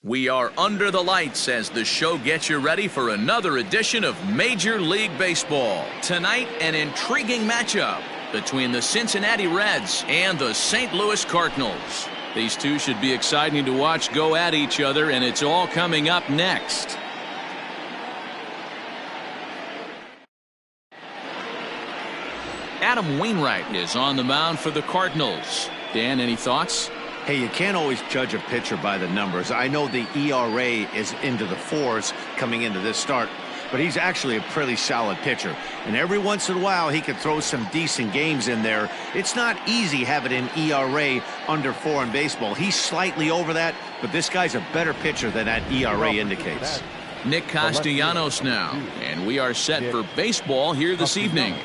We are under the lights as the show gets you ready for another edition of Major League Baseball. Tonight, an intriguing matchup between the Cincinnati Reds and the St. Louis Cardinals. These two should be exciting to watch go at each other, and it's all coming up next. Adam Wainwright is on the mound for the Cardinals. Dan, any thoughts? Hey, you can't always judge a pitcher by the numbers. I know the ERA is into the 4s coming into this start, but he's actually a pretty solid pitcher. And every once in a while, he can throw some decent games in there. It's not easy having an ERA under 4 in baseball. He's slightly over that, but this guy's a better pitcher than that ERA indicates. Nick Castellanos now, and we are set for baseball here this evening.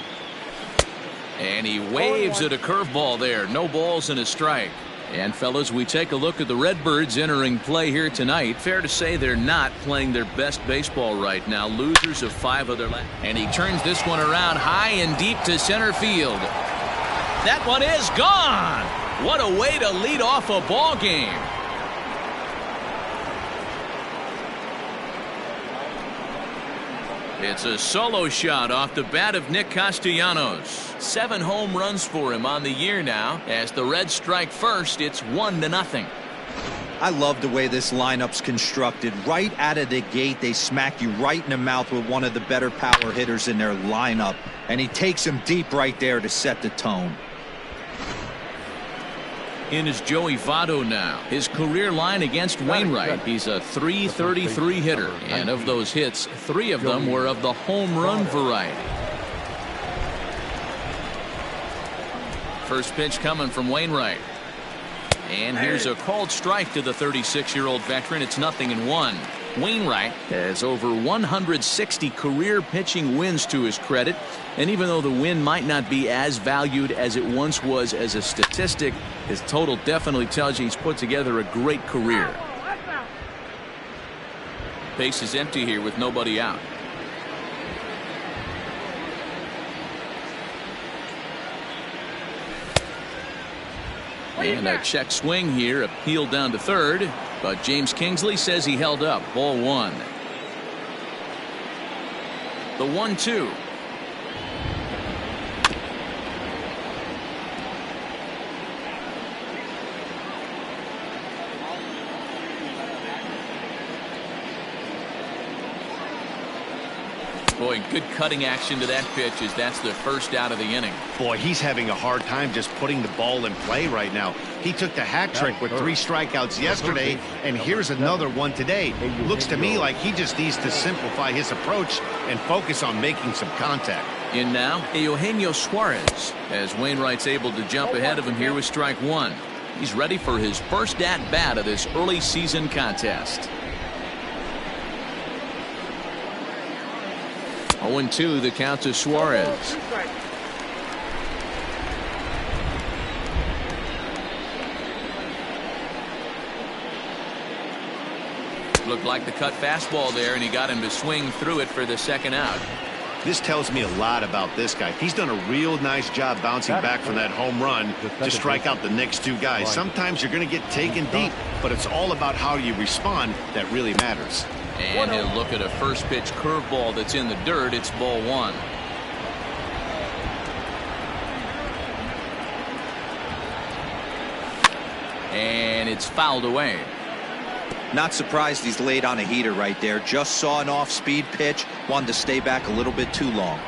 And he waves at a curveball there. No balls and a strike. And fellas, we take a look at the Redbirds entering play here tonight. Fair to say they're not playing their best baseball right now. Losers of 5 of their last. And he turns this one around high and deep to center field. That one is gone. What a way to lead off a ball game. It's a solo shot off the bat of Nick Castellanos. 7 home runs for him on the year now. As the Reds strike first, it's 1-0. I love the way this lineup's constructed. Right out of the gate, they smack you right in the mouth with one of the better power hitters in their lineup. And he takes him deep right there to set the tone. In is Joey Votto now. His career line against Wainwright. He's a .333 hitter. And of those hits, 3 of them were of the home run variety. First pitch coming from Wainwright. And here's a called strike to the 36-year-old veteran. It's 0-1. Wainwright has over 160 career pitching wins to his credit. And even though the win might not be as valued as it once was as a statistic, his total definitely tells you he's put together a great career. Base is empty here with nobody out. And a check swing here, appealed down to third, but James Kingsley says he held up. Ball 1. The 1-2. Boy, good cutting action to that pitch as that's the first out of the inning. Boy, he's having a hard time just putting the ball in play right now. He took the hat trick with 3 strikeouts yesterday, and here's another one today. Looks to me like he just needs to simplify his approach and focus on making some contact. In now, Eugenio Suarez, as Wainwright's able to jump ahead of him here with strike 1. He's ready for his first at-bat of this early season contest. 0-2 the count to Suarez. Looked like the cut fastball there, and he got him to swing through it for the second out. This tells me a lot about this guy. He's done a real nice job bouncing back from that home run to strike out the next 2 guys. Sometimes you're going to get taken deep, but it's all about how you respond that really matters. And he'll look at a first pitch curveball that's in the dirt. It's ball 1. And it's fouled away. Not surprised he's laid on a heater right there. Just saw an off-speed pitch. Wanted to stay back a little bit too long.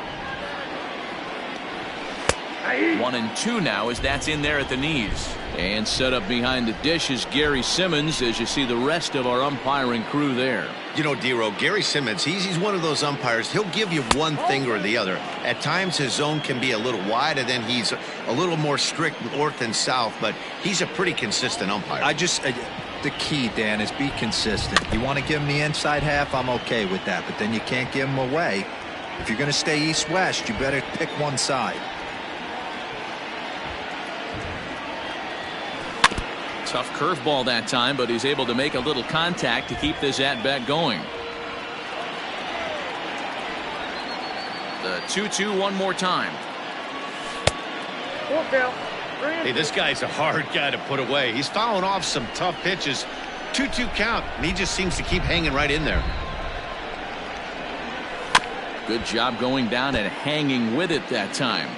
1-2 now as that's in there at the knees. And set up behind the dish is Gary Simmons as you see the rest of our umpiring crew there. You know, D-Row, Gary Simmons, he's one of those umpires. He'll give you one thing or the other. At times his zone can be a little wide, and then he's a little more strict north and south, but he's a pretty consistent umpire. The key, Dan, is be consistent. You want to give him the inside half, I'm okay with that, but then you can't give him away. If you're going to stay east-west, you better pick one side. Tough curveball that time, but he's able to make a little contact to keep this at-bat going. The 2-2 one more time. Hey, this guy's a hard guy to put away. He's fouling off some tough pitches, 2-2 count, and he just seems to keep hanging right in there. Good job going down and hanging with it that time.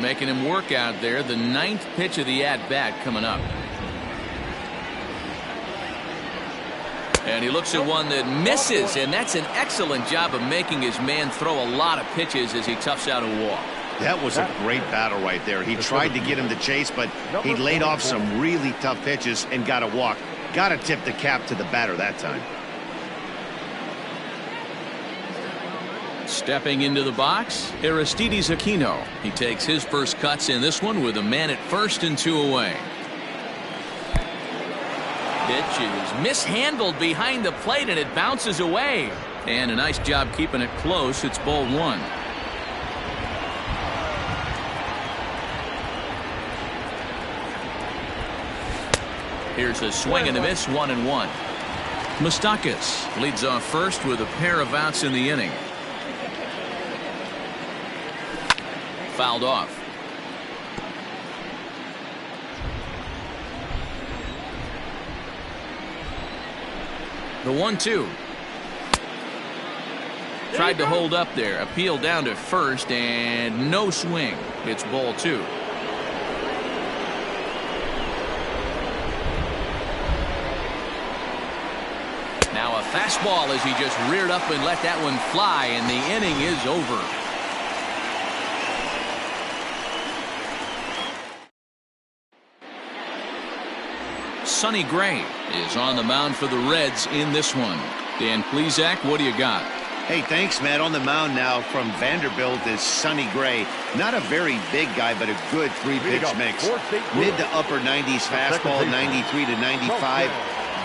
Making him work out there. The 9th pitch of the at-bat coming up. And he looks at one that misses, and that's an excellent job of making his man throw a lot of pitches as he toughs out a walk. That was a great battle right there. He tried to get him to chase, but he laid off some really tough pitches and got a walk. Got to tip the cap to the batter that time. Stepping into the box, Aristides Aquino. He takes his first cuts in this one with a man at first and 2 away. Pitch is mishandled behind the plate and it bounces away. And a nice job keeping it close. It's ball 1. Here's a swing and a miss, 1-1. Moustakas leads off first with a pair of outs in the inning. Fouled off. The 1-2. Tried to hold up there. Appeal down to first and no swing. It's ball 2. Now a fastball as he just reared up and let that one fly, and the inning is over. Sonny Gray is on the mound for the Reds in this one. Dan Plesac, what do you got? Hey, thanks, Matt. On the mound now from Vanderbilt is Sonny Gray. Not a very big guy, but a good 3-pitch mix. Mid to upper 90s fastball, 93 to 95.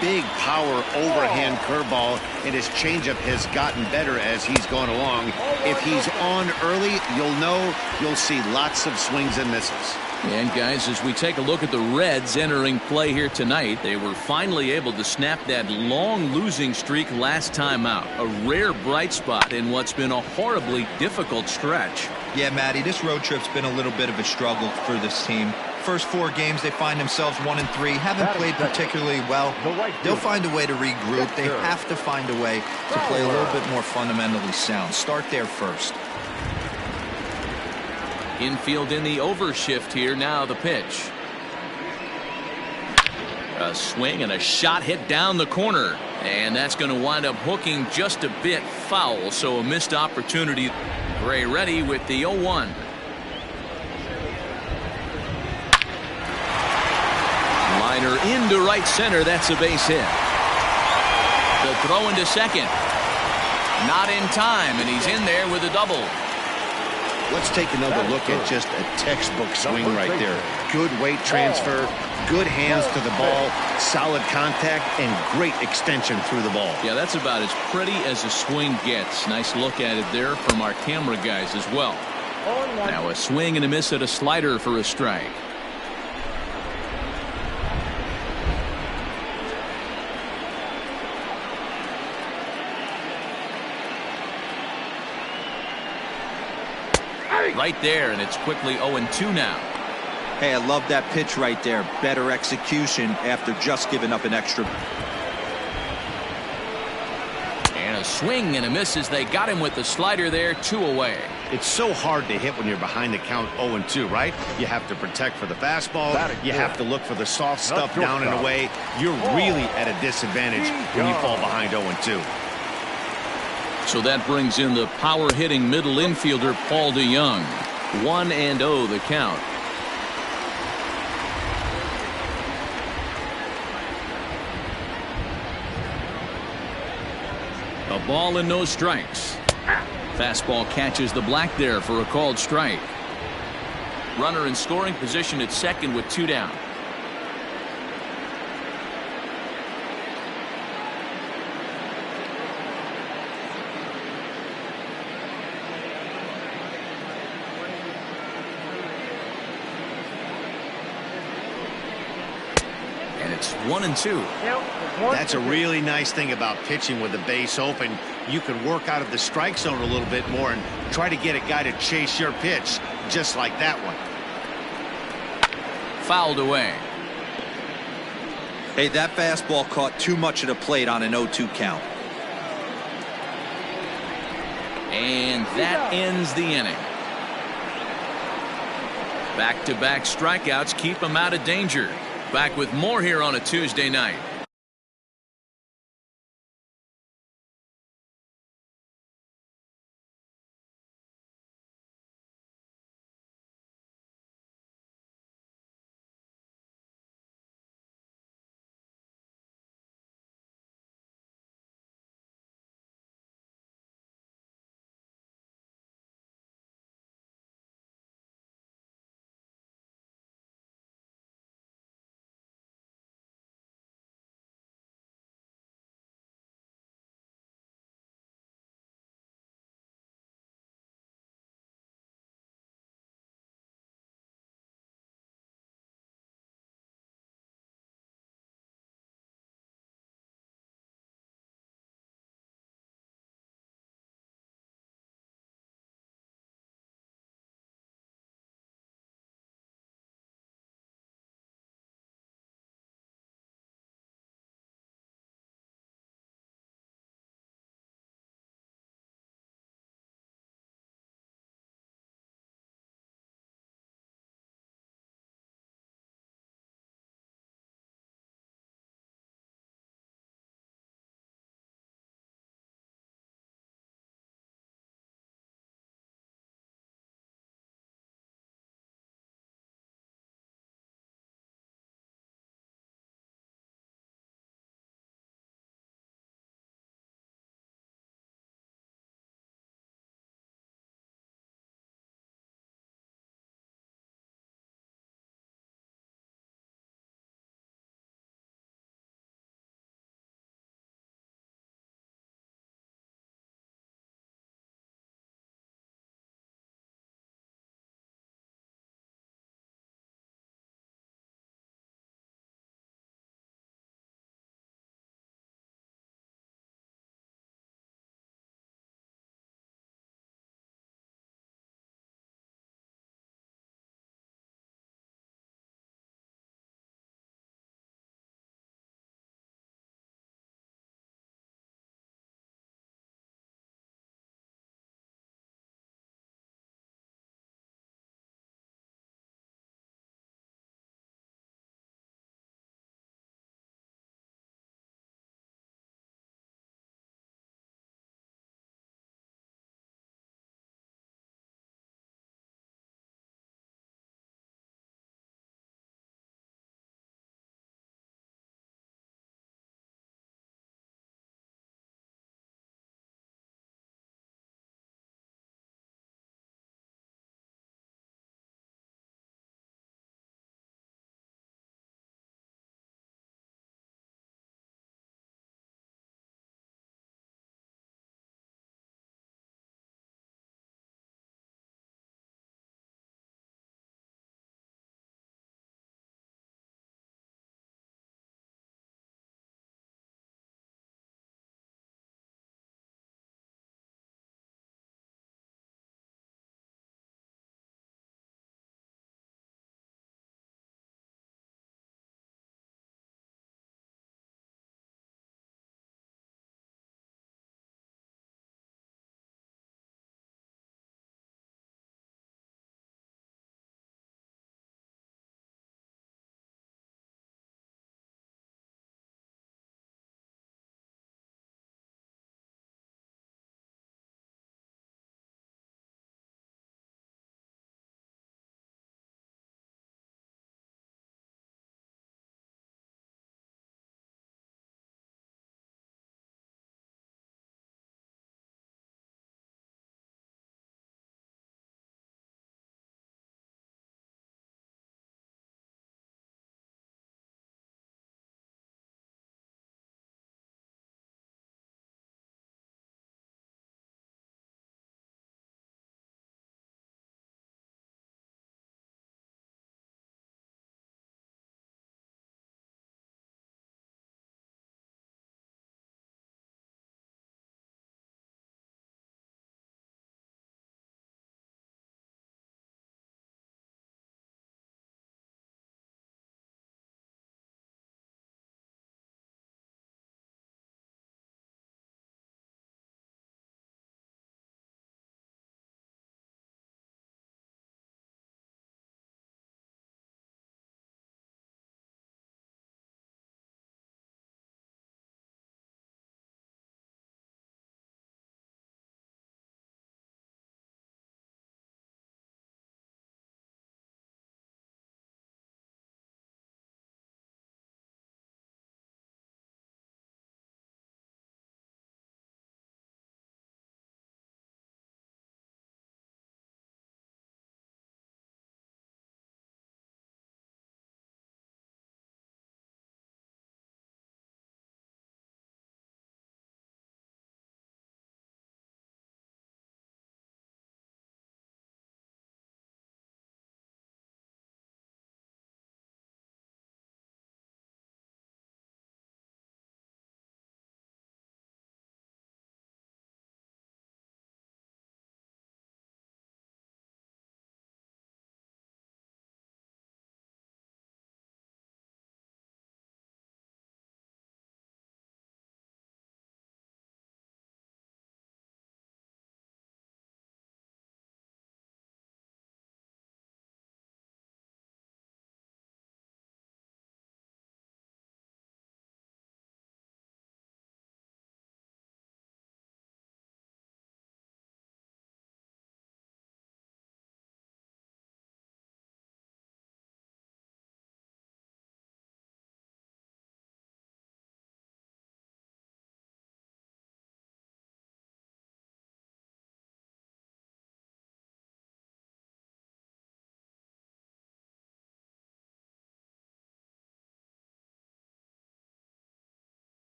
Big power overhand curveball, and his changeup has gotten better as he's gone along. If he's on early, you'll see lots of swings and misses. And guys, as we take a look at the Reds entering play here tonight, they were finally able to snap that long losing streak last time out. A rare bright spot in what's been a horribly difficult stretch. Yeah, Matty, this road trip's been a little bit of a struggle for this team. First 4 games, they find themselves 1-3. Haven't played particularly well. They'll find a way to regroup. They have to find a way to play a little bit more fundamentally sound. Start there first. Infield in the overshift here. Now the pitch. A swing and a shot hit down the corner. And that's going to wind up hooking just a bit foul. So a missed opportunity. Gray ready with the 0-1. Liner into right center. That's a base hit. The throw into second. Not in time, and he's in there with a double. Let's take another look at just a textbook swing right there. Good weight transfer, good hands to the ball, solid contact, and great extension through the ball. Yeah, that's about as pretty as a swing gets. Nice look at it there from our camera guys as well. Now a swing and a miss at a slider for a strike. Right there, and it's quickly 0-2 now. Hey, I love that pitch right there. Better execution after just giving up an extra. And a swing and a miss as they got him with the slider there. 2 away. It's so hard to hit when you're behind the count 0-2, right? You have to protect for the fastball. You have to look for the soft stuff down and away. You're really at a disadvantage when you fall behind 0-2. So that brings in the power-hitting middle infielder Paul DeYoung. 1-0 the count. A ball and no strikes. Fastball catches the black there for a called strike. Runner in scoring position at second with 2 down. It's 1-2. That's a really nice thing about pitching with the base open. You can work out of the strike zone a little bit more and try to get a guy to chase your pitch, just like that one. Fouled away. Hey, that fastball caught too much of the plate on an 0-2 count. And that ends the inning. Back-to-back strikeouts keep him out of danger. Back with more here on a Tuesday night.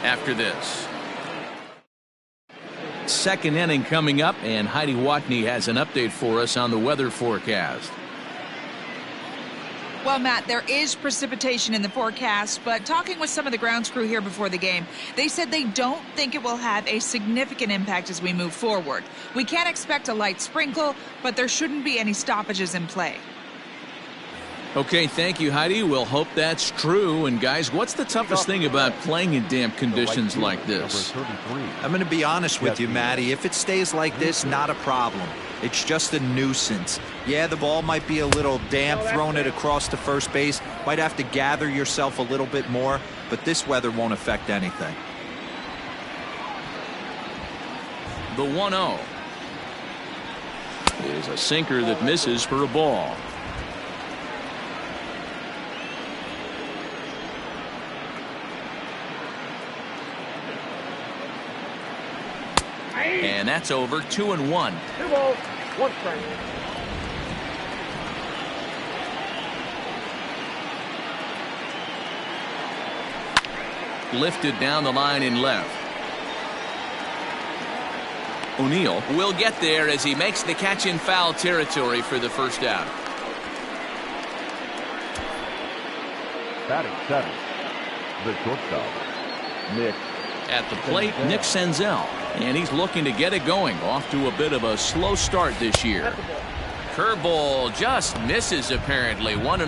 after this. Second inning coming up, and Heidi Watney has an update for us on the weather forecast. Well, Matt, there is precipitation in the forecast, but talking with some of the grounds crew here before the game, they said they don't think it will have a significant impact as we move forward. We can expect a light sprinkle, but there shouldn't be any stoppages in play. Okay, thank you, Heidi. We'll hope that's true. And, guys, what's the toughest thing about playing in damp conditions like this? I'm going to be honest with you, Matty. If it stays like this, not a problem. It's just a nuisance. Yeah, the ball might be a little damp, throwing it across to first base. Might have to gather yourself a little bit more, but this weather won't affect anything. The 1-0 is a sinker that misses for a ball. And that's over. 2-1. 2 balls, 1 strike. Lifted down the line in left. O'Neill will get there as he makes the catch in foul territory for the first out. Batting 7, the shortstop, Nick. At the plate, Nick Senzel. And he's looking to get it going. Off to a bit of a slow start this year. Curveball just misses apparently. 1-0.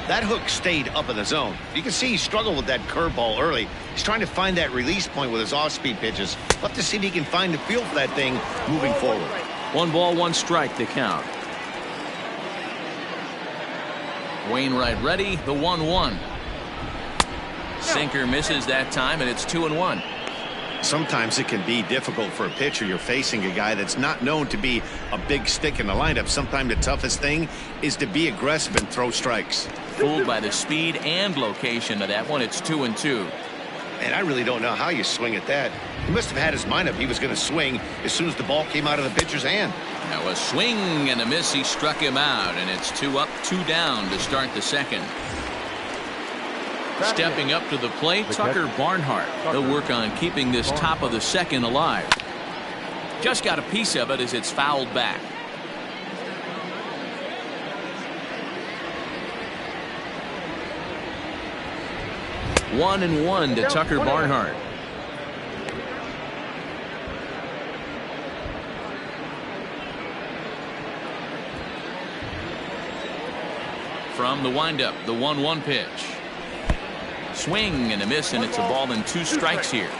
That hook stayed up in the zone. You can see he struggled with that curveball early. He's trying to find that release point with his off-speed pitches. We'll have to see if he can find the feel for that thing moving forward. 1 ball, 1 strike to count. Wainwright ready. The 1-1. Sinker misses that time, and it's 2-1. Sometimes it can be difficult for a pitcher. You're facing a guy that's not known to be a big stick in the lineup. Sometimes the toughest thing is to be aggressive and throw strikes. Fooled by the speed and location of that one. It's 2-2. And I really don't know how you swing at that. He must have had his mind up. He was going to swing as soon as the ball came out of the pitcher's hand. Now a swing and a miss. He struck him out, and it's 2 up, 2 down to start the second. Stepping up to the plate, Tucker Barnhart. They'll work on keeping this top of the second alive. Just got a piece of it as it's fouled back. One and one to Tucker Barnhart. From the windup, the 1-1 pitch. Swing and a miss, and it's a ball and 2 strikes here.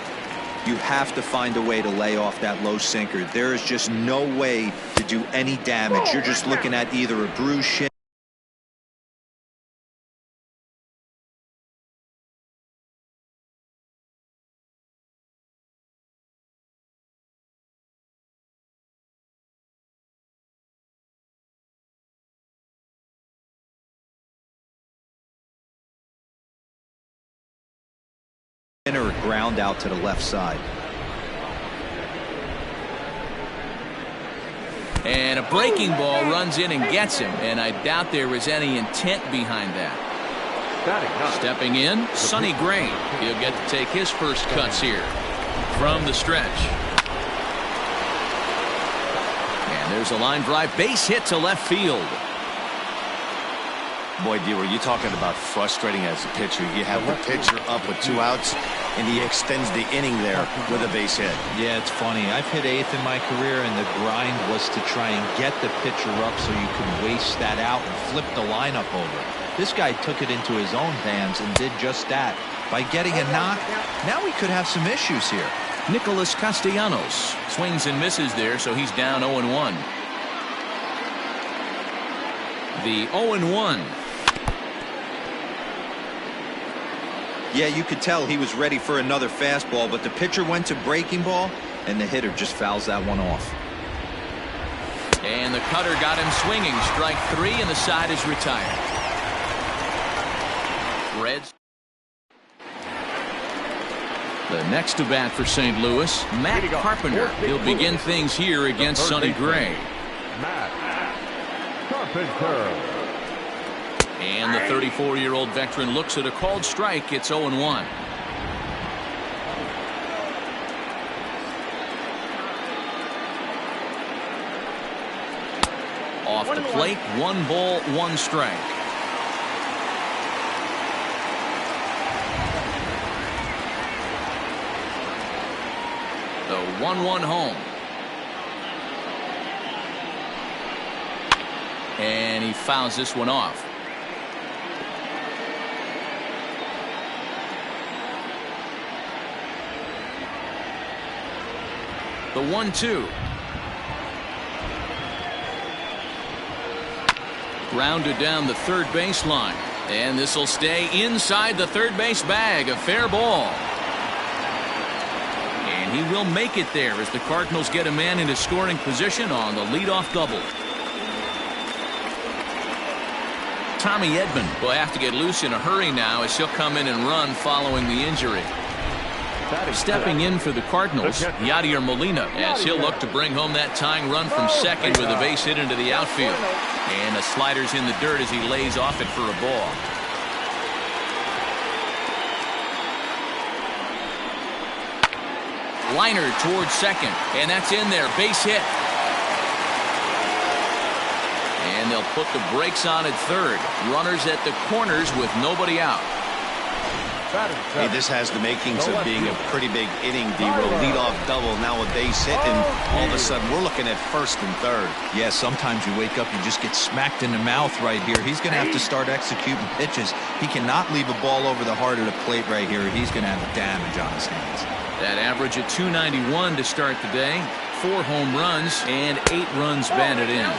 You have to find a way to lay off that low sinker. There is just no way to do any damage. You're just looking at either a bruised shin. Or a ground out to the left side. And a breaking ball runs in and gets him, and I doubt there was any intent behind that. Stepping in, Sonny Gray. He'll get to take his first cuts here from the stretch. And there's a line drive, base hit to left field. Boy, D, were you talking about frustrating as a pitcher? You have the pitcher up with 2 outs, and he extends the inning there with a base hit. Yeah, it's funny. I've hit 8th in my career, and the grind was to try and get the pitcher up so you could waste that out and flip the lineup over. This guy took it into his own hands and did just that. By getting a knock, now we could have some issues here. Nicholas Castellanos swings and misses there, so he's down 0-1. The 0-1. Yeah, you could tell he was ready for another fastball, but the pitcher went to breaking ball, and the hitter just fouls that one off. And the cutter got him swinging. Strike 3, and the side is retired. Reds. The next to bat for St. Louis, Matt Carpenter. He'll begin things here against Sonny Gray. Matt Carpenter. And the 34-year-old veteran looks at a called strike. It's 0-1. Off the plate, 1 ball, 1 strike. The 1-1 home. And he fouls this one off. The 1-2. Grounded down the third baseline. And this will stay inside the third base bag. A fair ball. And he will make it there as the Cardinals get a man into scoring position on the leadoff double. Tommy Edman will have to get loose in a hurry now as he'll come in and run following the injury. Stepping in for the Cardinals, Yadier Molina, as he'll look to bring home that tying run from second with a base hit into the outfield. And the slider's in the dirt as he lays off it for a ball. Liner towards second, and that's in there. Base hit. And they'll put the brakes on at third. Runners at the corners with nobody out. Hey, this has the makings of being a pretty big inning, D-Roll. Leadoff double, now a base hit, and all of a sudden we're looking at first and third. Yeah, sometimes you wake up, you just get smacked in the mouth right here. He's going to have to start executing pitches. He cannot leave a ball over the heart of the plate right here. He's going to have damage on his hands. That average at .291 to start the day. 4 home runs and 8 runs batted in.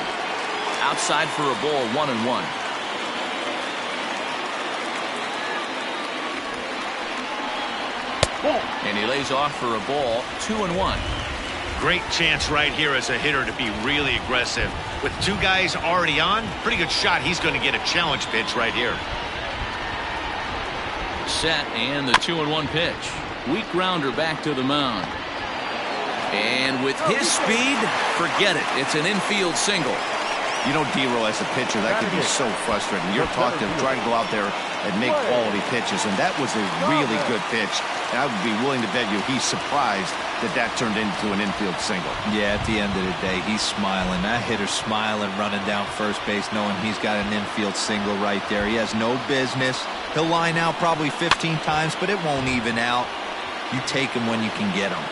Outside for a ball, 1-1. And he lays off for a ball, 2-1. Great chance right here as a hitter to be really aggressive. With 2 guys already on, pretty good shot. He's going to get a challenge pitch right here. Set and the 2-1 pitch. Weak grounder back to the mound. And with his speed, forget it. It's an infield single. You know, D-Roll, as a pitcher, that could be so frustrating. You're taught to try to go out there and make quality pitches, and that was a really good pitch. And I would be willing to bet you he's surprised that that turned into an infield single. Yeah, at the end of the day, he's smiling. That hitter's smiling, running down first base, knowing he's got an infield single right there. He has no business. He'll line out probably 15 times, but it won't even out. You take him when you can get him.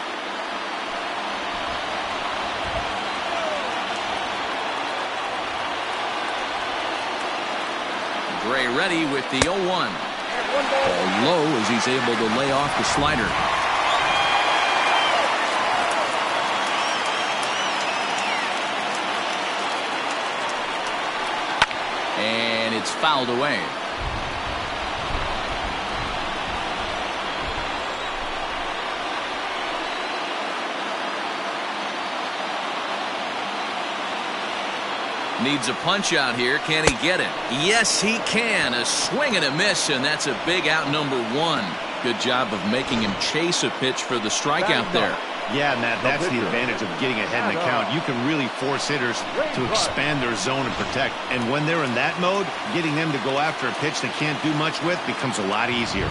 Gray ready with the 0-1. Ball low as he's able to lay off the slider. And it's fouled away. Needs a punch out here. Can he get it? Yes, he can. A swing and a miss, and that's a big out, number 1. Good job of making him chase a pitch for the strikeout there. Yeah, Matt, that's the advantage of getting ahead in the count. You can really force hitters to expand their zone and protect. And when they're in that mode, getting them to go after a pitch they can't do much with becomes a lot easier.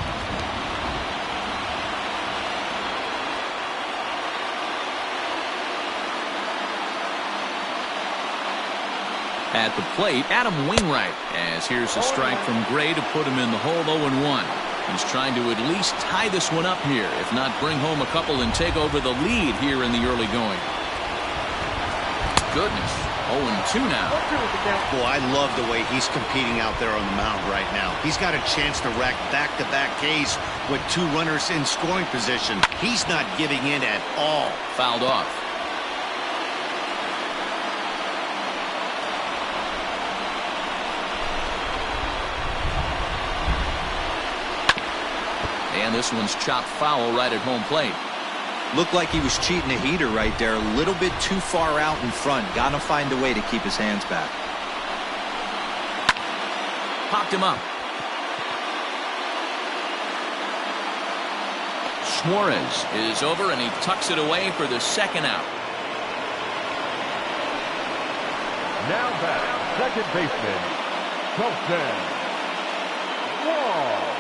At the plate, Adam Wainwright, as here's a strike from Gray to put him in the hole. 0-1. He's trying to at least tie this one up here, if not bring home a couple and take over the lead here in the early going. Goodness, 0-2 now. Boy, I love the way he's competing out there on the mound right now. He's got a chance to rack back-to-back Ks with 2 runners in scoring position. He's not giving in at all. Fouled off. And this one's chopped foul right at home plate. Looked like he was cheating a heater right there. A little bit too far out in front. Got to find a way to keep his hands back. Popped him up. Suarez is over, and he tucks it away for the second out. Now back, second baseman, Colton Wong.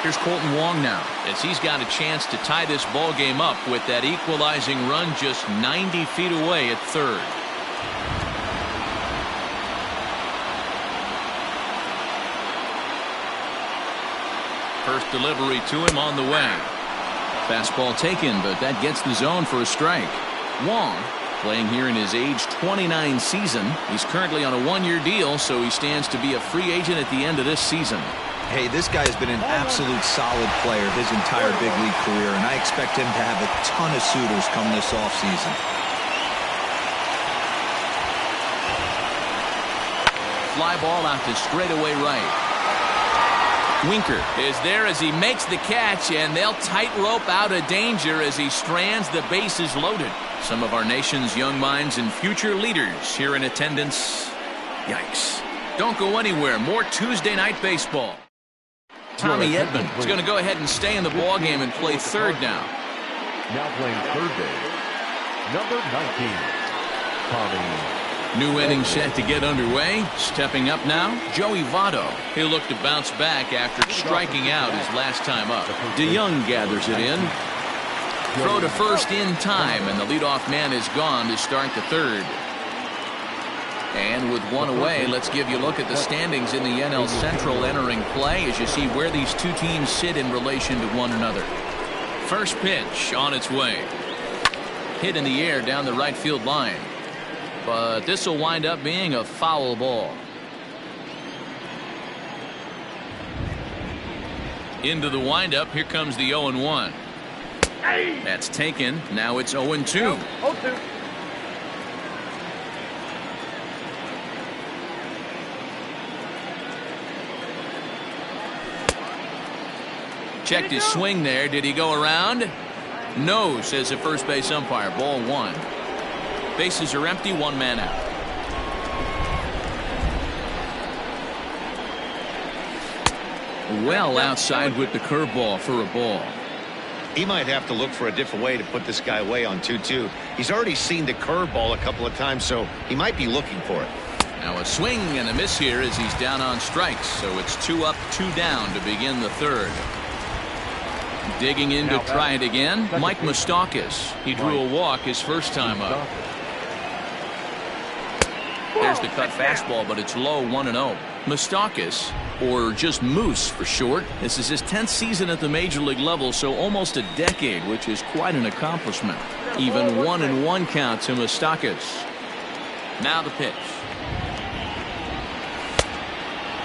Here's Colton Wong now, as he's got a chance to tie this ball game up with that equalizing run just 90 feet away at third. First delivery to him on the way. Fastball taken, but that gets the zone for a strike. Wong, playing here in his age 29 season. He's currently on a one-year deal, so he stands to be a free agent at the end of this season. Hey, this guy has been an absolute solid player his entire big league career, and I expect him to have a ton of suitors come this offseason. Fly ball out to straightaway right. Winker is there as he makes the catch, and they'll tightrope out of danger as he strands the bases loaded. Some of our nation's young minds and future leaders here in attendance. Yikes. Don't go anywhere. More Tuesday night baseball. Tommy Edman is going to go ahead and stay in the ballgame and play third now. Now playing third base, number 19, Tommy. New inning set to get underway. Stepping up now, Joey Votto. He'll look to bounce back after striking out his last time up. DeYoung gathers it in. Throw to first in time, and the leadoff man is gone to start the third. And with one away, let's give you a look at the standings in the NL Central entering play as you see where these two teams sit in relation to one another. First pitch on its way. Hit in the air down the right field line. But this will wind up being a foul ball. Into the windup, here comes the 0-1. That's taken. Now it's 0-2. Checked his swing there. Did he go around? No, says the first base umpire. Ball one. Bases are empty, one man out. Well outside with the curveball for a ball. He might have to look for a different way to put this guy away on 2-2. He's already seen the curveball a couple of times, so he might be looking for it. Now a swing and a miss here as he's down on strikes, so it's 2 up, 2 down to begin the third. Digging in to try it again, Mike Moustakas. He drew a walk his first time up. There's the cut fastball, but it's low, 1-0. Moustakas, or just Moose for short, this is his 10th season at the major league level, so almost a decade, which is quite an accomplishment. Even 1-1 count to Moustakas. Now the pitch.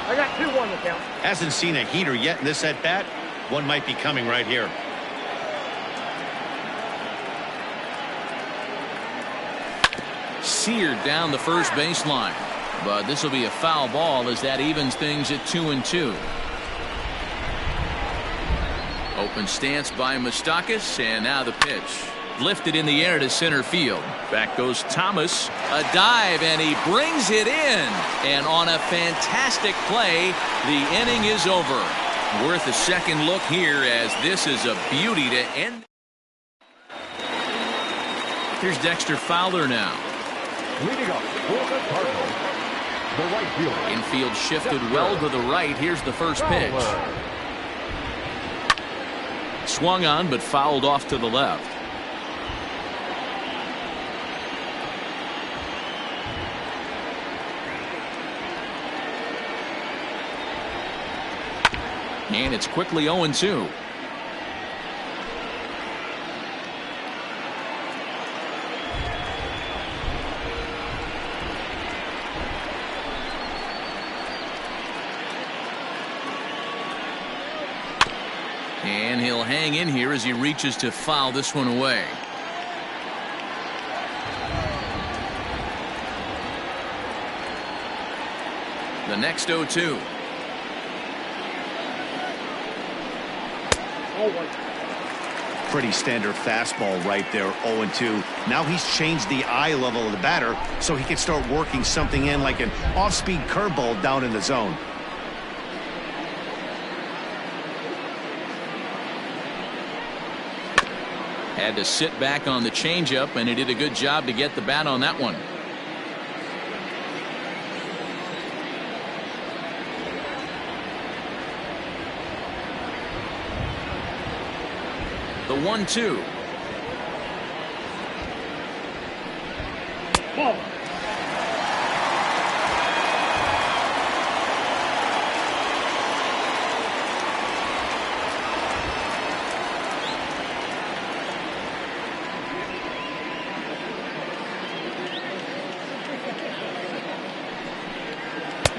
I got 2-1 to count. Hasn't seen a heater yet in this at bat. One might be coming right here. Seared down the first baseline, but this will be a foul ball as that evens things at 2-2. Open stance by Moustakas, and now the pitch. Lifted in the air to center field. Back goes Thomas. A dive, and he brings it in. And on a fantastic play, the inning is over. Worth a second look here as this is a beauty to end. Here's Dexter Fowler now. Leading up for the Cardinals, the right fielder. Infield shifted well to the right. Here's the first pitch. Swung on, but fouled off to the left. And it's quickly 0-2. And he'll hang in here as he reaches to foul this one away. The next 0-2. Pretty standard fastball right there, 0-2. Now he's changed the eye level of the batter so he can start working something in like an off-speed curveball down in the zone. Had to sit back on the changeup, and he did a good job to get the bat on that one. The 1-2. Ball.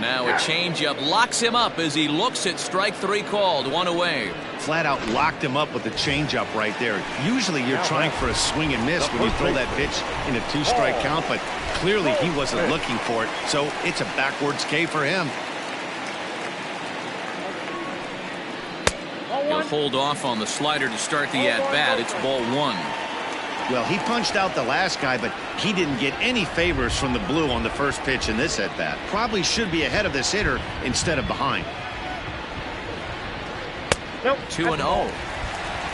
Now a changeup locks him up as he looks at strike three called. One away. Flat out locked him up with the changeup right there. Usually you're trying for a swing and miss when you throw that pitch in a 2-strike count, but clearly he wasn't looking for it, so it's a backwards K for him. He'll hold off on the slider to start the at-bat. It's ball one. Well, he punched out the last guy, but he didn't get any favors from the blue on the first pitch in this at-bat. Probably should be ahead of this hitter instead of behind. 2-0.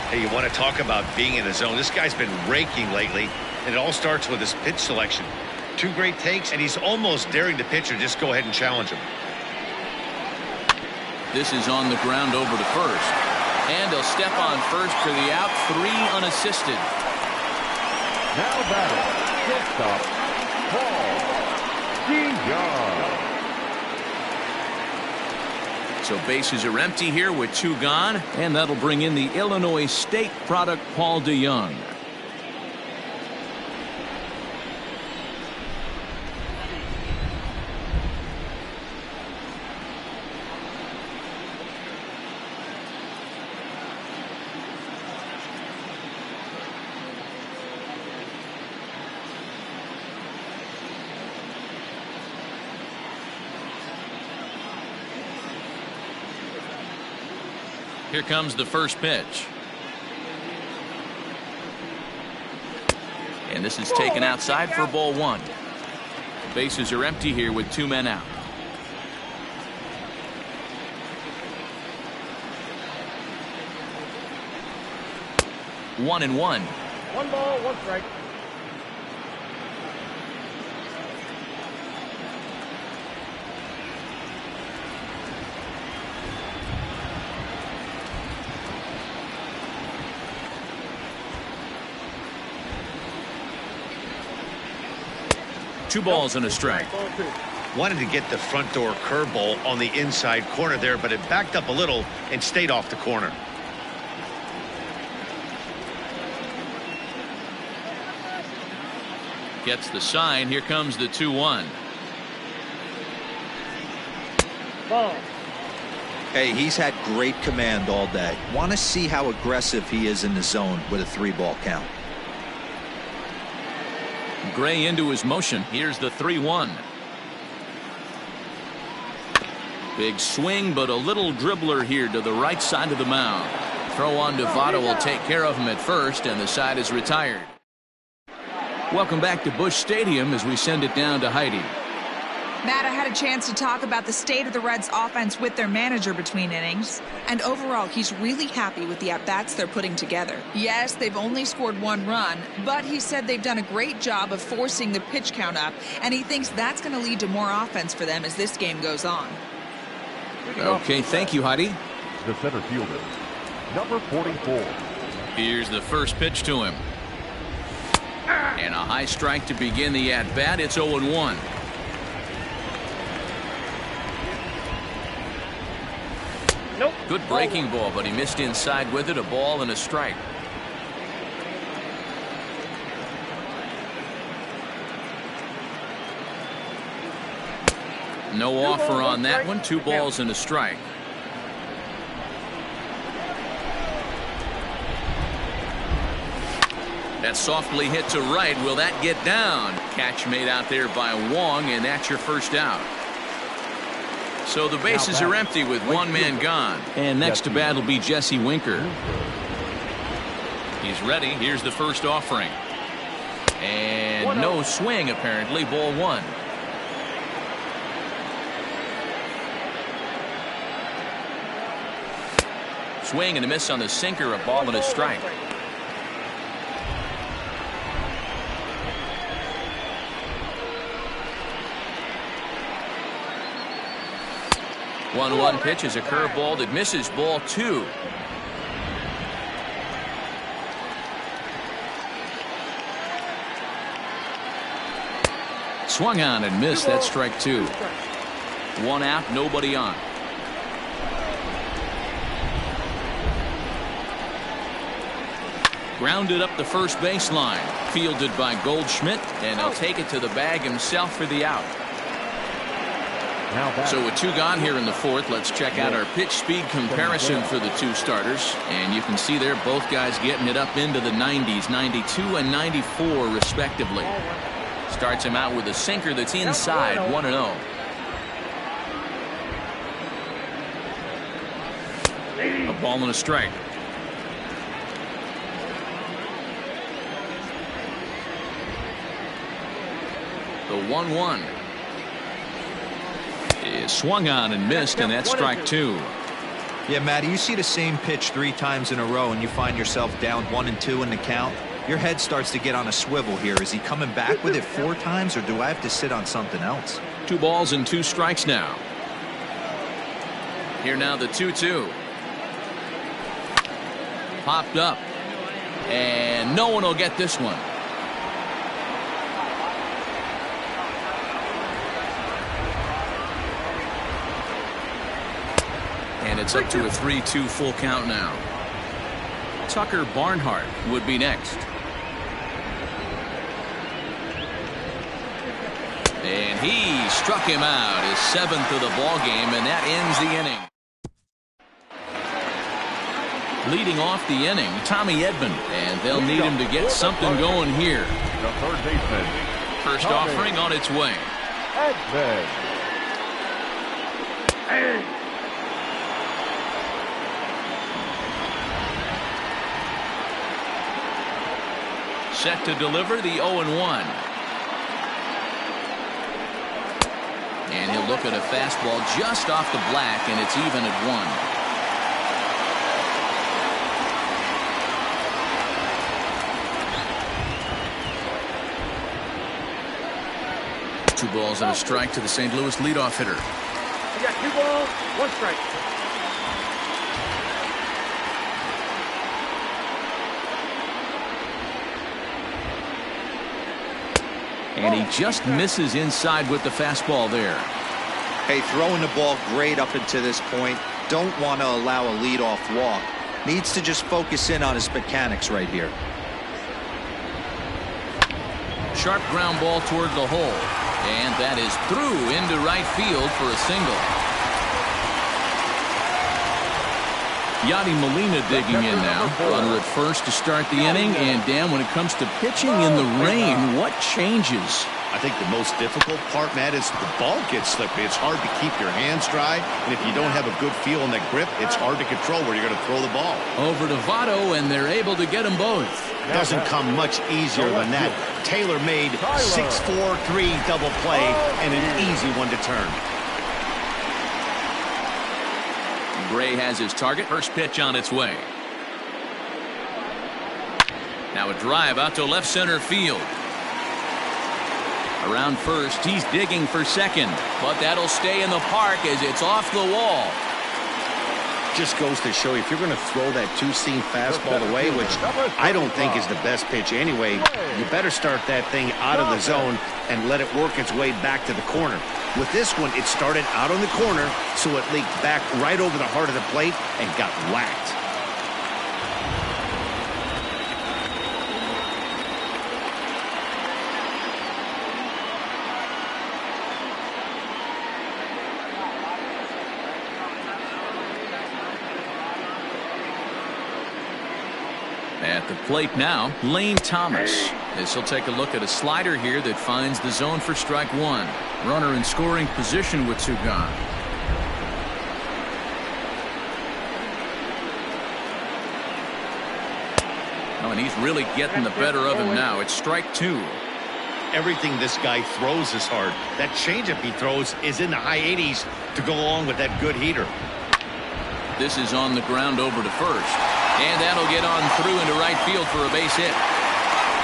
Hey, you want to talk about being in the zone? This guy's been raking lately, and it all starts with his pitch selection. 2 great takes, and he's almost daring the pitcher just go ahead and challenge him. This is on the ground over to first. And he'll step on first for the out. 3 unassisted. Now batting, shortstop, Paul DeYoung. So bases are empty here with 2 gone, and that'll bring in the Illinois State product Paul DeYoung. Here comes the first pitch. And this is taken outside for ball one. The bases are empty here with 2 men out. One and one. 1 ball, 1 strike. Two balls and a strike. Wanted to get the front door curveball on the inside corner there, but it backed up a little and stayed off the corner. Gets the sign. Here comes the 2-1. Ball. Hey, he's had great command all day. Want to see how aggressive he is in the zone with a 3-ball count. Gray into his motion. Here's the 3-1. Big swing, but a little dribbler here to the right side of the mound. Throw on to Votto will take care of him at first, and the side is retired. Welcome back to Busch Stadium as we send it down to Heidi. Matt, I had a chance to talk about the state of the Reds offense with their manager between innings. And overall, he's really happy with the at-bats they're putting together. Yes, they've only scored 1 run, but he said they've done a great job of forcing the pitch count up, and he thinks that's going to lead to more offense for them as this game goes on. Okay, thank you, Heidi. The center fielder, number 44. Here's the first pitch to him. And a high strike to begin the at-bat. It's 0-1. Nope. Good breaking ball, but he missed inside with it. A ball and a strike. No offer on that one. 2 balls and a strike. That softly hit to right. Will that get down? Catch made out there by Wong, and that's your first out. So the bases are empty with 1 man gone. And next to bat will be Jesse Winker. He's ready. Here's the first offering. And no swing, apparently. Ball 1. Swing and a miss on the sinker. A ball and a strike. One pitch is a curveball that misses. Ball 2. Swung on and missed. That's strike 2. 1 out, nobody on. Grounded up the first baseline. Fielded by Goldschmidt, and he'll take it to the bag himself for the out. So with 2 gone here in the 4th, let's check out our pitch speed comparison for the 2 starters. And you can see there both guys getting it up into the 90s, 92 and 94 respectively. Starts him out with a sinker that's inside, 1-0. A ball and a strike. The 1-1 is swung on and missed, and that's strike 2. Yeah, Matty, you see the same pitch 3 times in a row and you find yourself down 1-2 in the count. Your head starts to get on a swivel here. Is he coming back with it 4 times, or do I have to sit on something else? 2 balls and 2 strikes now. Here now the 2-2. Popped up, and no one will get this one. And it's up to a 3-2 full count now. Tucker Barnhart would be next. And he struck him out, his 7th of the ball game, and that ends the inning. Leading off the inning, Tommy Edman, and they'll need him to get something going here. The third baseman. First offering on its way. Edman. Set to deliver the 0-1. And he'll look at a fastball just off the black, and it's even at 1. 2 balls and a strike to the St. Louis leadoff hitter. You got 2 balls, 1 strike. And he just misses inside with the fastball there. Hey, throwing the ball great up until this point. Don't want to allow a leadoff walk. Needs to just focus in on his mechanics right here. Sharp ground ball toward the hole. And that is through into right field for a single. Yadi Molina digging in now. Runner at first to start the inning. And Dan, when it comes to pitching in the rain, what changes? I think the most difficult part, Matt, is the ball gets slippery. It's hard to keep your hands dry, and if you don't have a good feel in that grip, it's hard to control where you're going to throw the ball. Over to Votto, and they're able to get them both. Doesn't come much easier than that. Taylor made 6-4-3 double play and an easy one to turn. Gray has his target. First pitch on its way. Now a drive out to left center field. Around first, he's digging for second, but that'll stay in the park as it's off the wall. Just goes to show you, if you're going to throw that 2-seam fastball away, which I don't think is the best pitch anyway, you better start that thing out of the zone and let it work its way back to the corner. With this one, it started out on the corner, so it leaked back right over the heart of the plate and got whacked. At the plate now, Lane Thomas. As he'll take a look at a slider here that finds the zone for strike 1. Runner in scoring position with 2 gone. Oh, and he's really getting the better of him now. It's strike 2. Everything this guy throws is hard. That changeup he throws is in the high 80s to go along with that good heater. This is on the ground over to first. And that'll get on through into right field for a base hit.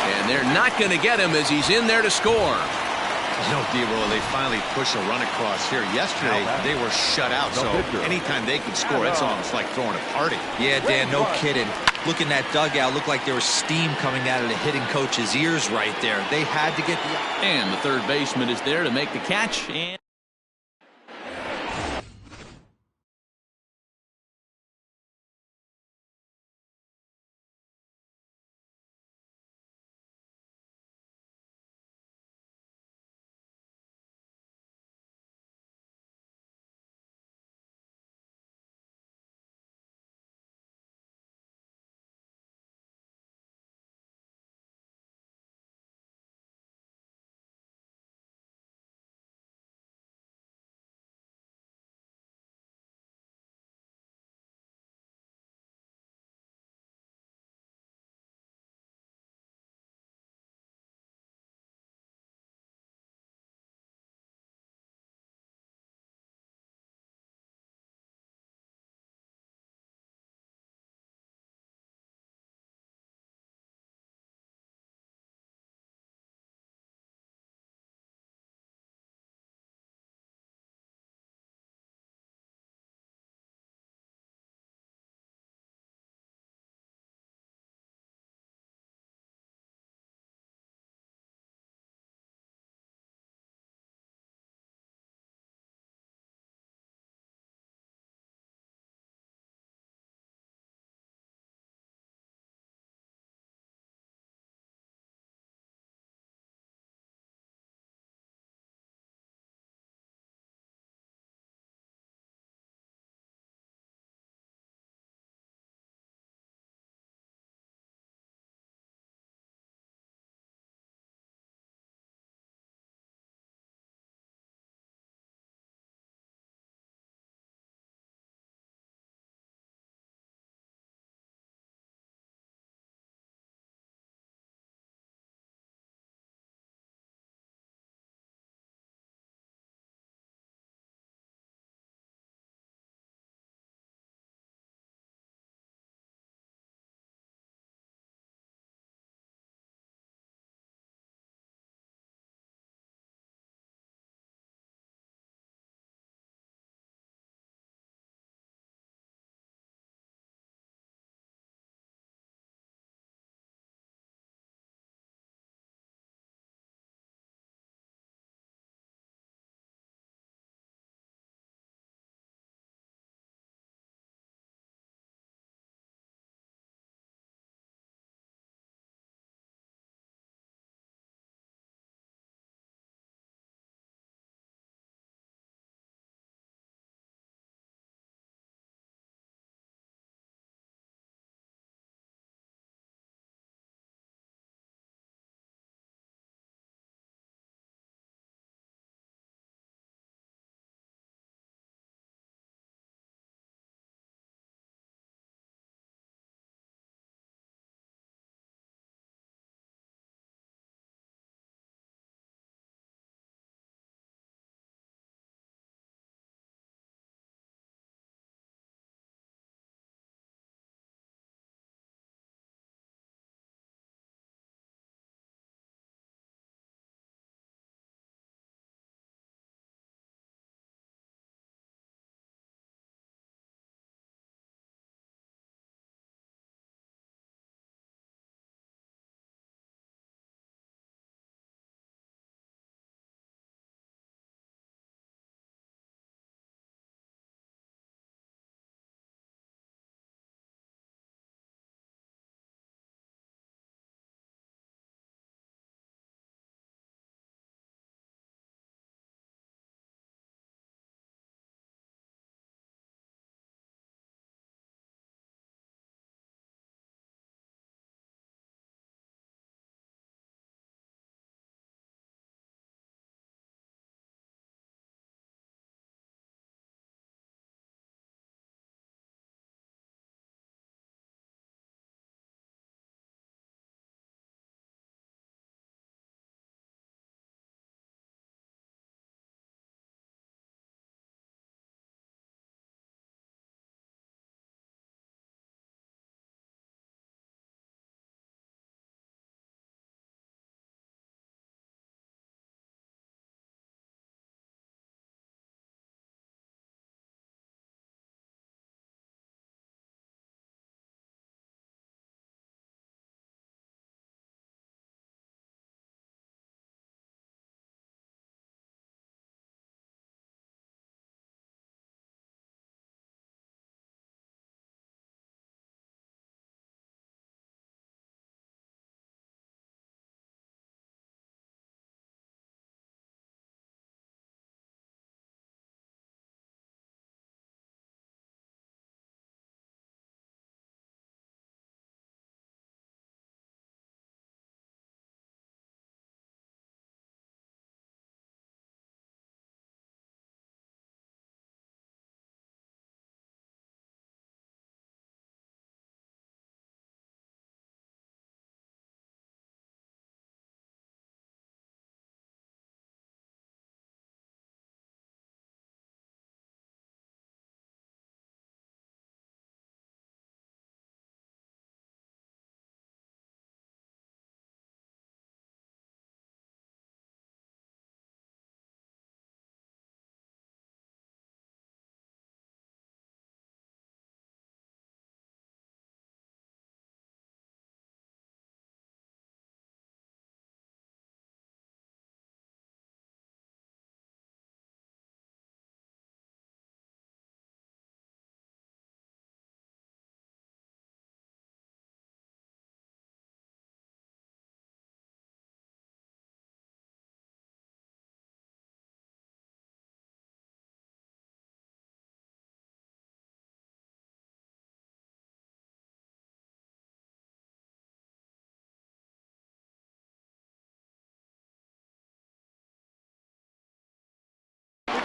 And they're not going to get him as he's in there to score. You know, D-Roll, they finally push a run across here. Yesterday, they were shut out, so anytime they could score, it's almost like throwing a party. Yeah, Dan, no kidding. Look in that dugout. Looked like there was steam coming out of the hitting coach's ears right there. They had to get the... And the third baseman is there to make the catch. And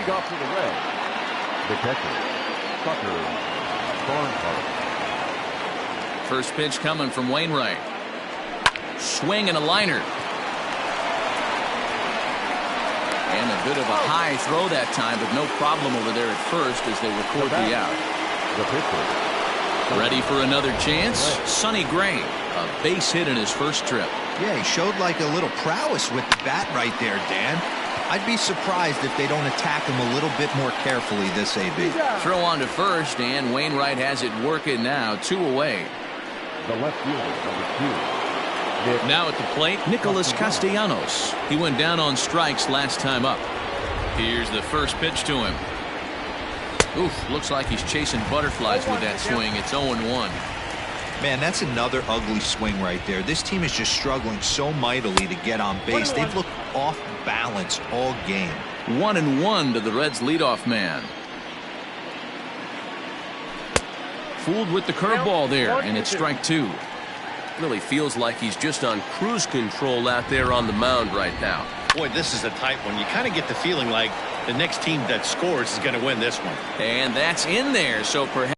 Leading off for the Reds, the catcher, Tucker Barnhart. First pitch coming from Wainwright. Swing and a liner. And a bit of a high throw that time, but no problem over there at first as they record the out. The pitcher. Ready for another chance? Sonny Gray, a base hit in his first trip. Yeah, he showed like a little prowess with the bat right there, Dan. I'd be surprised if they don't attack him a little bit more carefully this AB. Throw on to first, and Wainwright has it working now, 2 away. The left fielder, number 2. Now at the plate, Nicholas Castellanos. He went down on strikes last time up. Here's the first pitch to him. Oof, looks like he's chasing butterflies with that swing. It's 0-1. Man, that's another ugly swing right there. This team is just struggling so mightily to get on base. They've looked off balance all game. 1-1 to the Reds leadoff man. Fooled with the curveball there, and it's strike 2. Really feels like he's just on cruise control out there on the mound right now. Boy, this is a tight one. You kind of get the feeling like the next team that scores is going to win this one. And that's in there, so perhaps.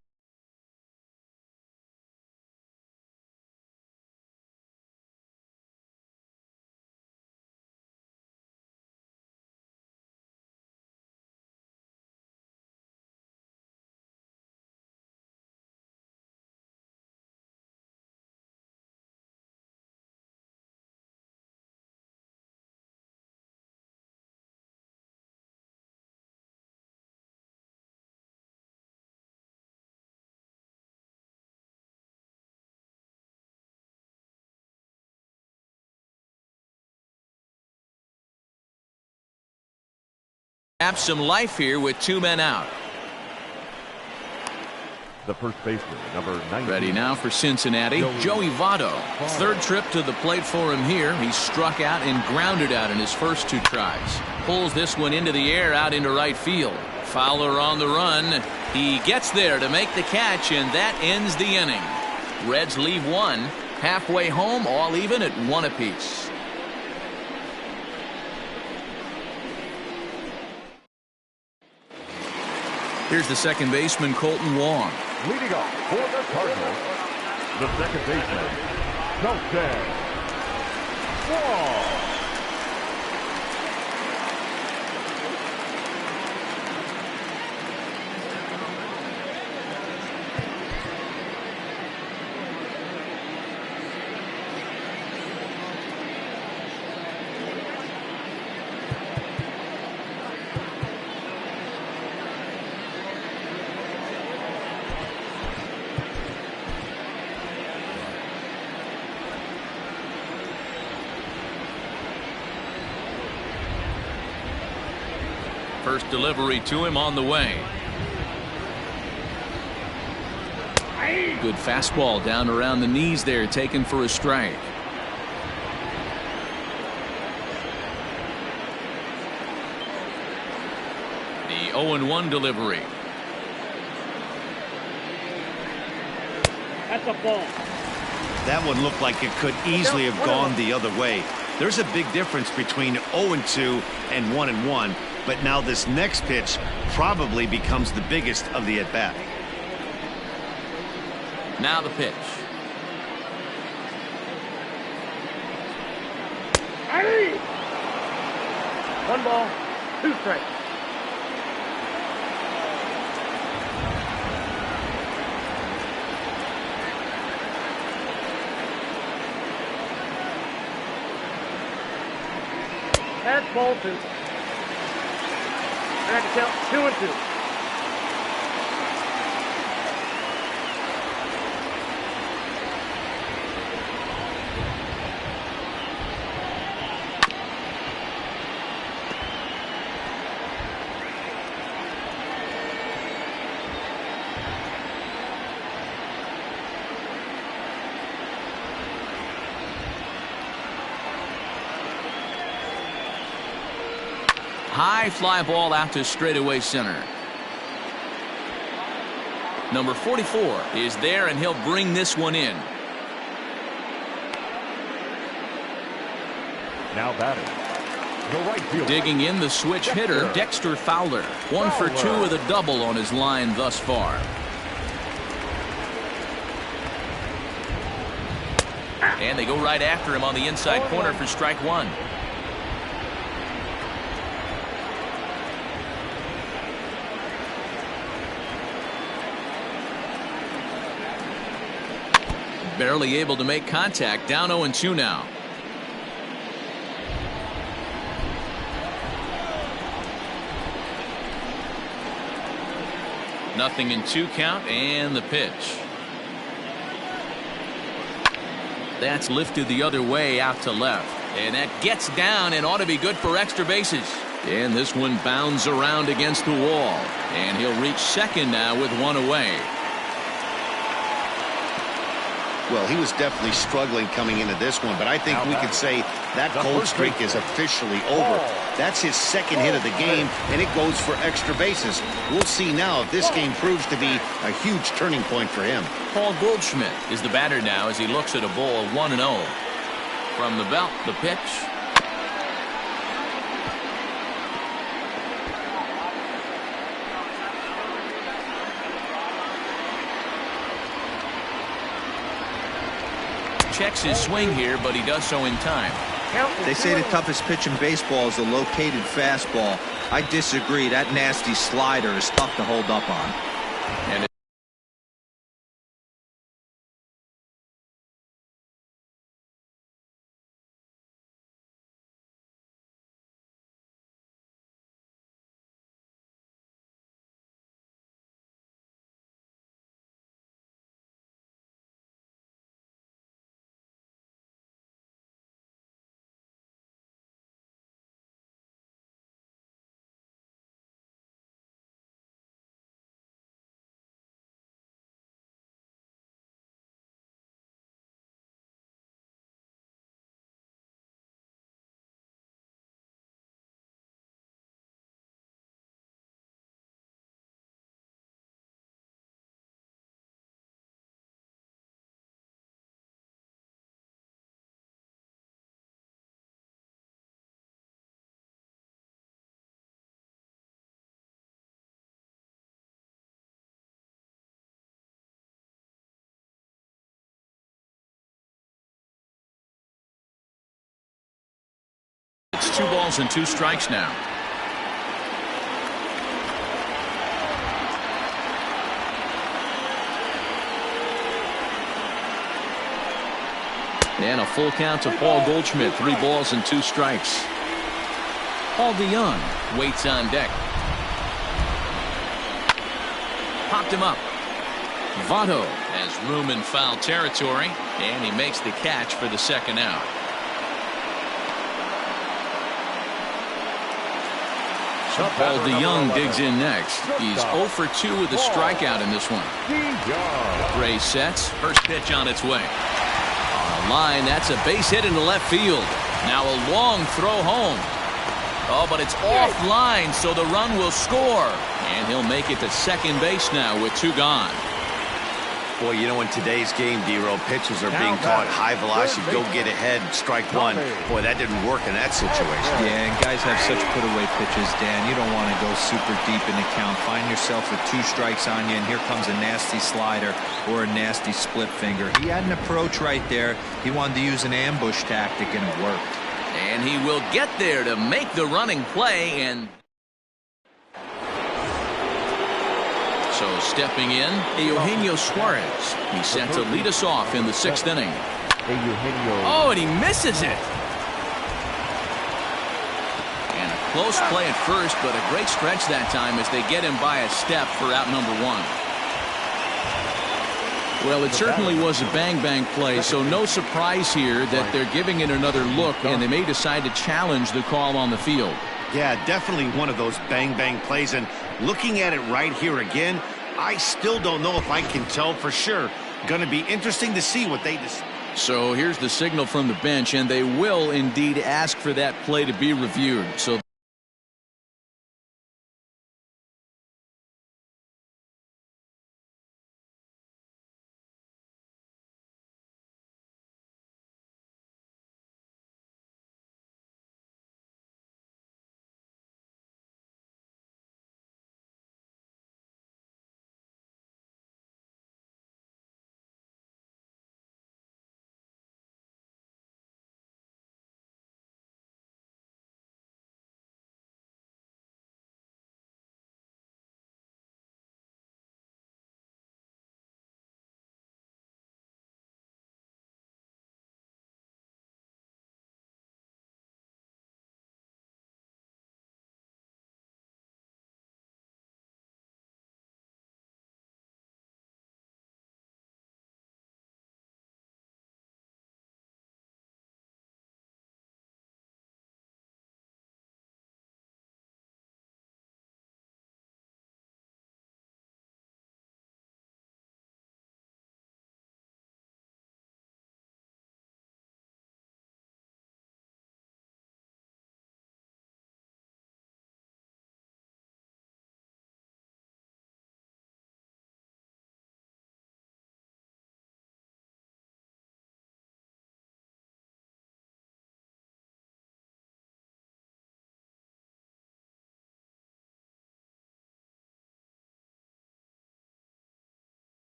Some life here with 2 men out. The first baseman, number 19. Ready now for Cincinnati, Joey Votto. Third trip to the plate for him here. He's struck out and grounded out in his first 2 tries. Pulls this one into the air out into right field. Fowler on the run. He gets there to make the catch, and that ends the inning. Reds leave 1. Halfway home, all even at 1 apiece. Here's the second baseman, Colton Wong. Leading off for the Cardinals, the second baseman, Colton Wong. First delivery to him on the way. Good fastball down around the knees there, taken for a strike. The 0-1 delivery. That's a ball. That one looked like it could easily have gone the other way. There's a big difference between 0-2 and 1-1. But now this next pitch probably becomes the biggest of the at-bat. Now the pitch. Hey! 1 ball, 2 strikes. That's ball 2. I can count 2-2. High fly ball out to straightaway center. Number 44 is there, and he'll bring this one in. Now batting, the right fielder. Digging in, the switch hitter, Dexter Fowler. 1 for 2 with a double on his line thus far. And they go right after him on the inside corner for strike 1. Barely able to make contact. Down 0-2 now. Nothing in 2 count, and the pitch. That's lifted the other way out to left. And that gets down and ought to be good for extra bases. And this one bounds around against the wall. And he'll reach second now with 1 away. Well, he was definitely struggling coming into this one, but I think we could say that cold streak is officially over. That's his second hit of the game, and it goes for extra bases. We'll see now if this game proves to be a huge turning point for him. Paul Goldschmidt is the batter now as he looks at a ball 1-0. From the belt, the pitch. Checks his swing here, but he does so in time. They say the toughest pitch in baseball is a located fastball. I disagree. That nasty slider is tough to hold up on. And it's 2 balls and 2 strikes now. And a full count to Paul Goldschmidt. 3 balls and 2 strikes. Paul DeYoung waits on deck. Popped him up. Votto has room in foul territory, and he makes the catch for the second out. Paul DeYoung digs in next. He's 0 for 2 with a strikeout in this one. Gray sets. First pitch on its way. On the line, that's a base hit into left field. Now a long throw home. Oh, but it's offline, so the run will score. And he'll make it to second base now with 2 gone. Boy, you know, in today's game, D-Row, pitchers are being taught high velocity, go get ahead, strike 1. Boy, that didn't work in that situation. Yeah, and guys have such put-away pitches, Dan. You don't want to go super deep in the count. Find yourself with 2 strikes on you, and here comes a nasty slider or a nasty split finger. He had an approach right there. He wanted to use an ambush tactic, and it worked. And he will get there to make the running play, and so stepping in, Eugenio Suarez. He's set to lead us off in the 6th inning. Oh, and he misses it. And a close play at first, but a great stretch that time as they get him by a step for out number 1. Well, it certainly was a bang-bang play, so no surprise here that they're giving it another look, and they may decide to challenge the call on the field. Yeah, definitely one of those bang-bang plays, and looking at it right here again, I still don't know if I can tell for sure. Going to be interesting to see what they decide. So here's the signal from the bench, and they will indeed ask for that play to be reviewed. So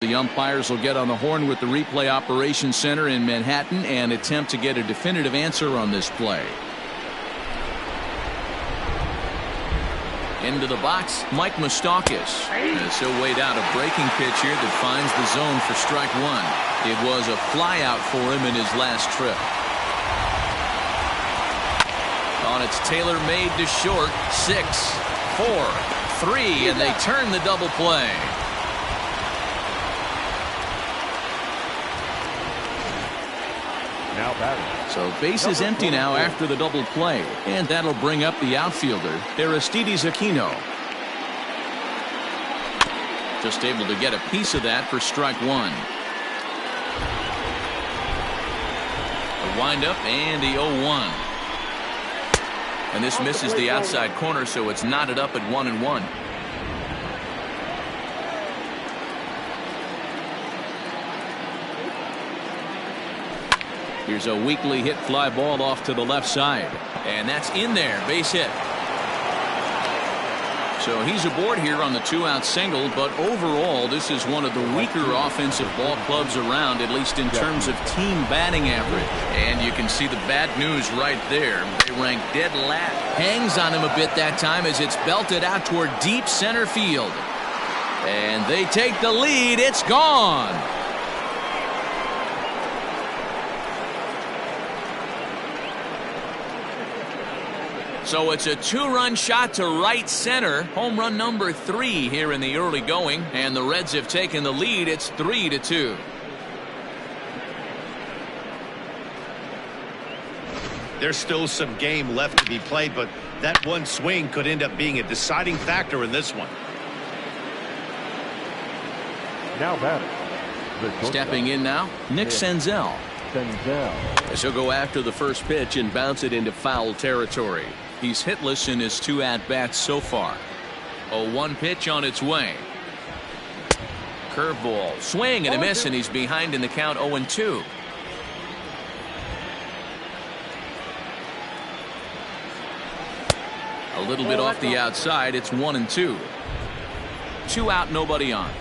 The umpires will get on the horn with the replay operations center in Manhattan and attempt to get a definitive answer on this play. Into the box, Mike Moustakas. As he'll wait out a breaking pitch here that finds the zone for strike one. It was a flyout for him in his last trip. On its tailor-made to short, 6, 4, 3, and they turn the double play. Now batting. So base is empty now after the double play, and that'll bring up the outfielder, Aristides Aquino. Just able to get a piece of that for strike one. The windup and the 0-1. And this misses the outside corner, so it's knotted up at 1-1. Here's a weakly hit fly ball off to the left side. And that's in there. Base hit. So he's aboard here on the 2-out single, but overall this is one of the weaker offensive ball clubs around, at least in terms of team batting average. And you can see the bad news right there. They rank dead last. Hangs on him a bit that time as it's belted out toward deep center field. And they take the lead. It's gone. So it's a 2-run shot to right center. Home run number 3 here in the early going. And the Reds have taken the lead. It's 3-2. There's still some game left to be played, but that one swing could end up being a deciding factor in this one. Now batting. Stepping in now, Nick Senzel. As he'll go after the first pitch and bounce it into foul territory. He's hitless in his 2 at-bats so far. A 1 pitch on its way. Curveball, swing and a miss, and he's behind in the count 0-2. A little bit off the outside. It's 1-2. 2 out, nobody on.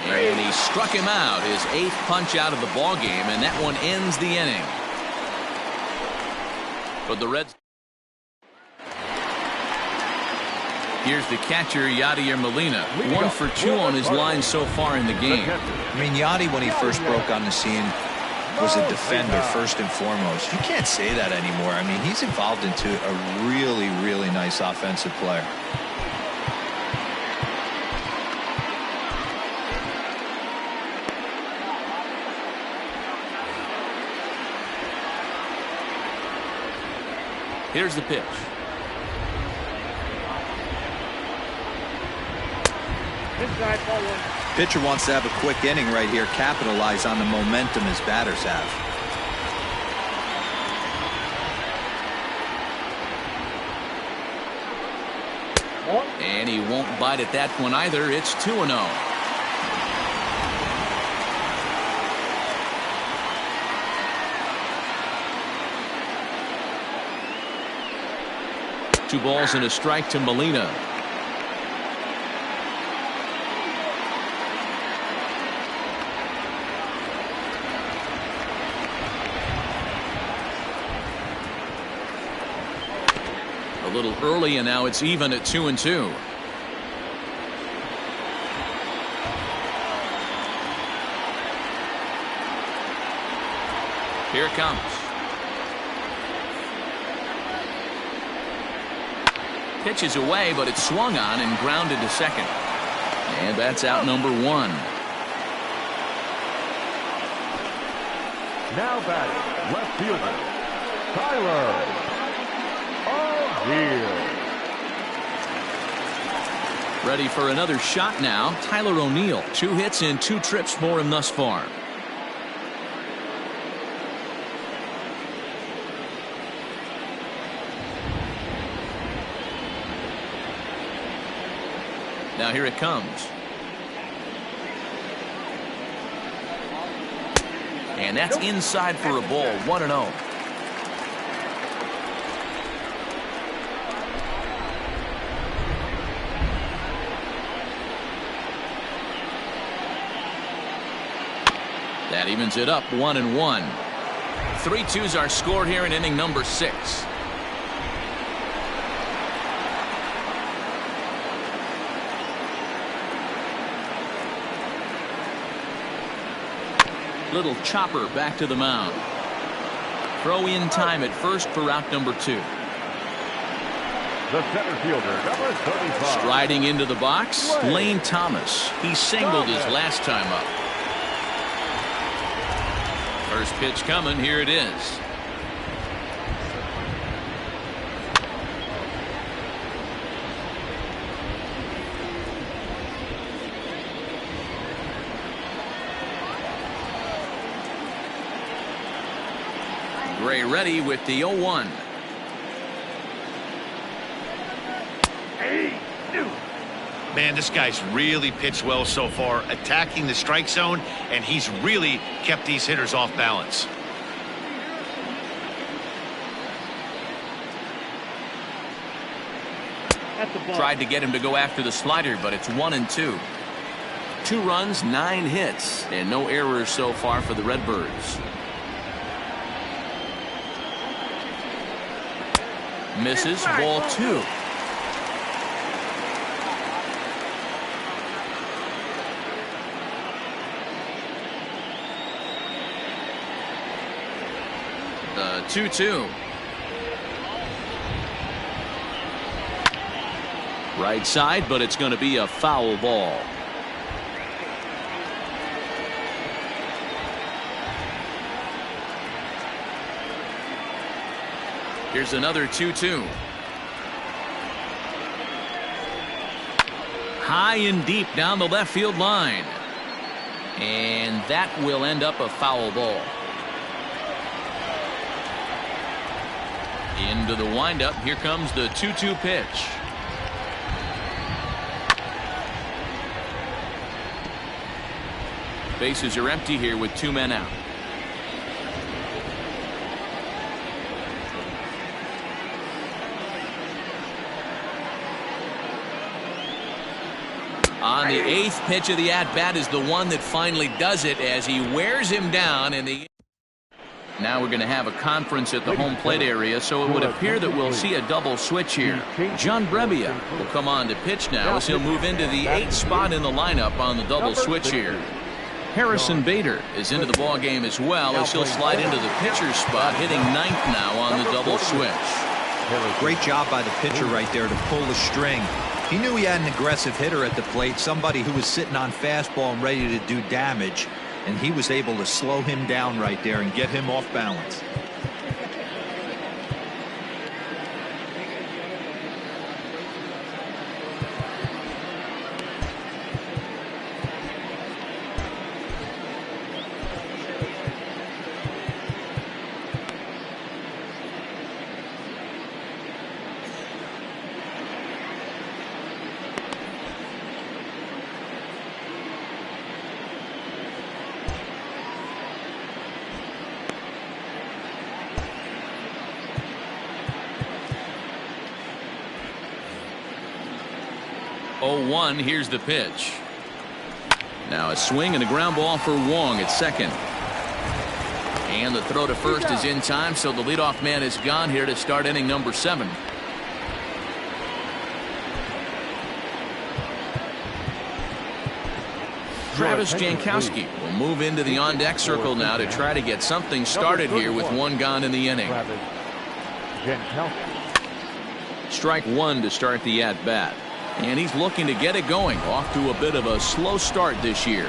And he struck him out, his 8th punch out of the ball game, and that one ends the inning. But the Reds. Here's the catcher, Yadier Molina. 1 for 2 on his line so far in the game. I mean, Yadi, when he first broke on the scene, was a defender first and foremost. You can't say that anymore. I mean, he's evolved into a really, really nice offensive player. Here's the pitch. Pitcher wants to have a quick inning right here, capitalize on the momentum his batters have. And he won't bite at that one either. It's 2-0. Two balls and a strike to Molina. A little early, and now it's even at 2-2. Here it comes. Pitch is away, but it's swung on and grounded to second. And that's out number 1. Now batting, left fielder, Tyler O'Neill. Ready for another shot now. Tyler O'Neill. 2 hits and 2 trips for him thus far. Now here it comes. And that's inside for a ball. 1-0. That evens it up 1-1. 3-2's our score here in inning number 6. Little chopper back to the mound. Throw in time at first for out number 2. The center fielder, number 35. Striding into the box, Lane Thomas. He singled his last time up. First pitch coming. Here it is. Gray ready with the 0-1. Man, this guy's really pitched well so far, attacking the strike zone, and he's really kept these hitters off balance. Tried to get him to go after the slider, but it's 1-2. 2 runs, 9 hits, and no errors so far for the Redbirds. Misses, ball 2. The 2-2. Right side, but it's going to be a foul ball. Here's another 2-2. High and deep down the left field line. And that will end up a foul ball. Into the windup. Here comes the 2-2 pitch. Bases are empty here with 2 men out. On the 8th pitch of the at-bat is the one that finally does it as he wears him down in the... Now we're going to have a conference at the home plate area, so it would appear that we'll see a double switch here. John Brebbia will come on to pitch now as he'll move into the 8th spot in the lineup on the double switch here. Harrison Bader is into the ball game as well as he'll slide into the pitcher's spot, hitting 9th now on the double switch. Great job by the pitcher right there to pull the string. He knew he had an aggressive hitter at the plate, somebody who was sitting on fastball and ready to do damage, and he was able to slow him down right there and get him off balance. Here's the pitch. Now a swing and a ground ball for Wong at second. And the throw to first is in time, so the leadoff man is gone here to start inning number 7. Travis Jankowski will move into the on-deck circle now to try to get something started here with 1 gone in the inning. Strike 1 to start the at-bat. And he's looking to get it going, off to a bit of a slow start this year.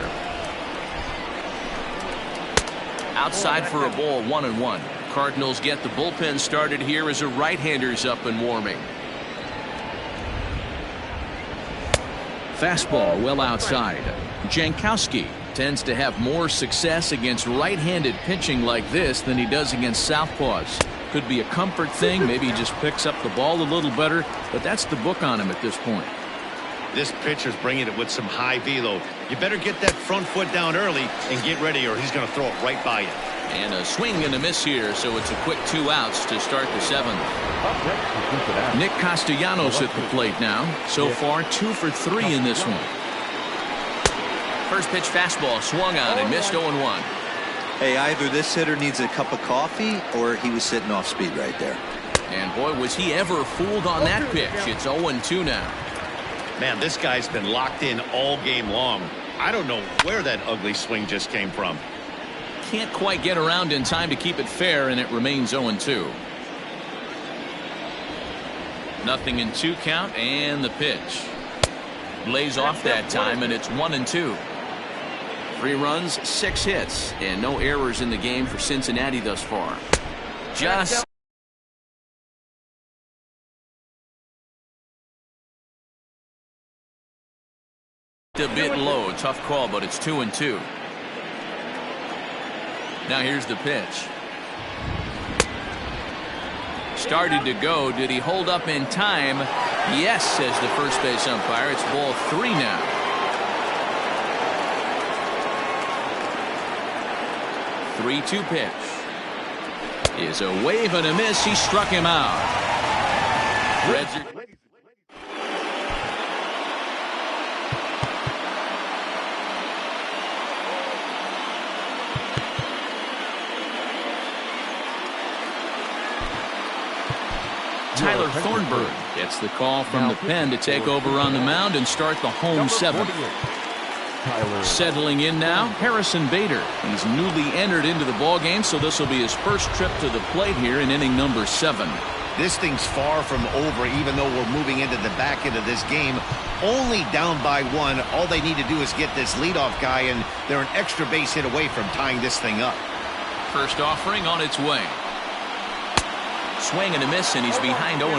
Outside for a ball, 1-1. Cardinals get the bullpen started here as a right-hander's up and warming. Fastball well outside. Jankowski tends to have more success against right-handed pitching like this than he does against southpaws. Could be a comfort thing. Maybe he just picks up the ball a little better, but that's the book on him at this point. This pitcher's bringing it with some high velo. You better get that front foot down early and get ready, or he's going to throw it right by you. And a swing and a miss here, so it's a quick 2 outs to start the 7th. Nick Castellanos at the plate now. So far 2 for 3 in this one. First pitch fastball swung on and missed 0-1. Hey, either this hitter needs a cup of coffee or he was sitting off speed right there. And boy, was he ever fooled on that pitch. It's 0-2 now. Man, this guy's been locked in all game long. I don't know where that ugly swing just came from. Can't quite get around in time to keep it fair, and it remains 0-2. Nothing in 2 count, and the pitch. Lays off that time, and it's 1-2. 3 runs, 6 hits, and no errors in the game for Cincinnati thus far. Just a bit low. Tough call, but it's 2-2. Now here's the pitch. Started to go. Did he hold up in time? Yes, says the first base umpire. It's ball 3 now. Three-two pitch is a wave and a miss. He struck him out. Reds are Tyler Thornburg gets the call from the pen to take over on the mound and start the home 7th. Settling in now, Harrison Bader. He's newly entered into the ballgame, so this will be his first trip to the plate here in inning number 7. This thing's far from over, even though we're moving into the back end of this game. Only down by 1. All they need to do is get this leadoff guy, and they're an extra base hit away from tying this thing up. First offering on its way. Swing and a miss, and he's behind 0-1.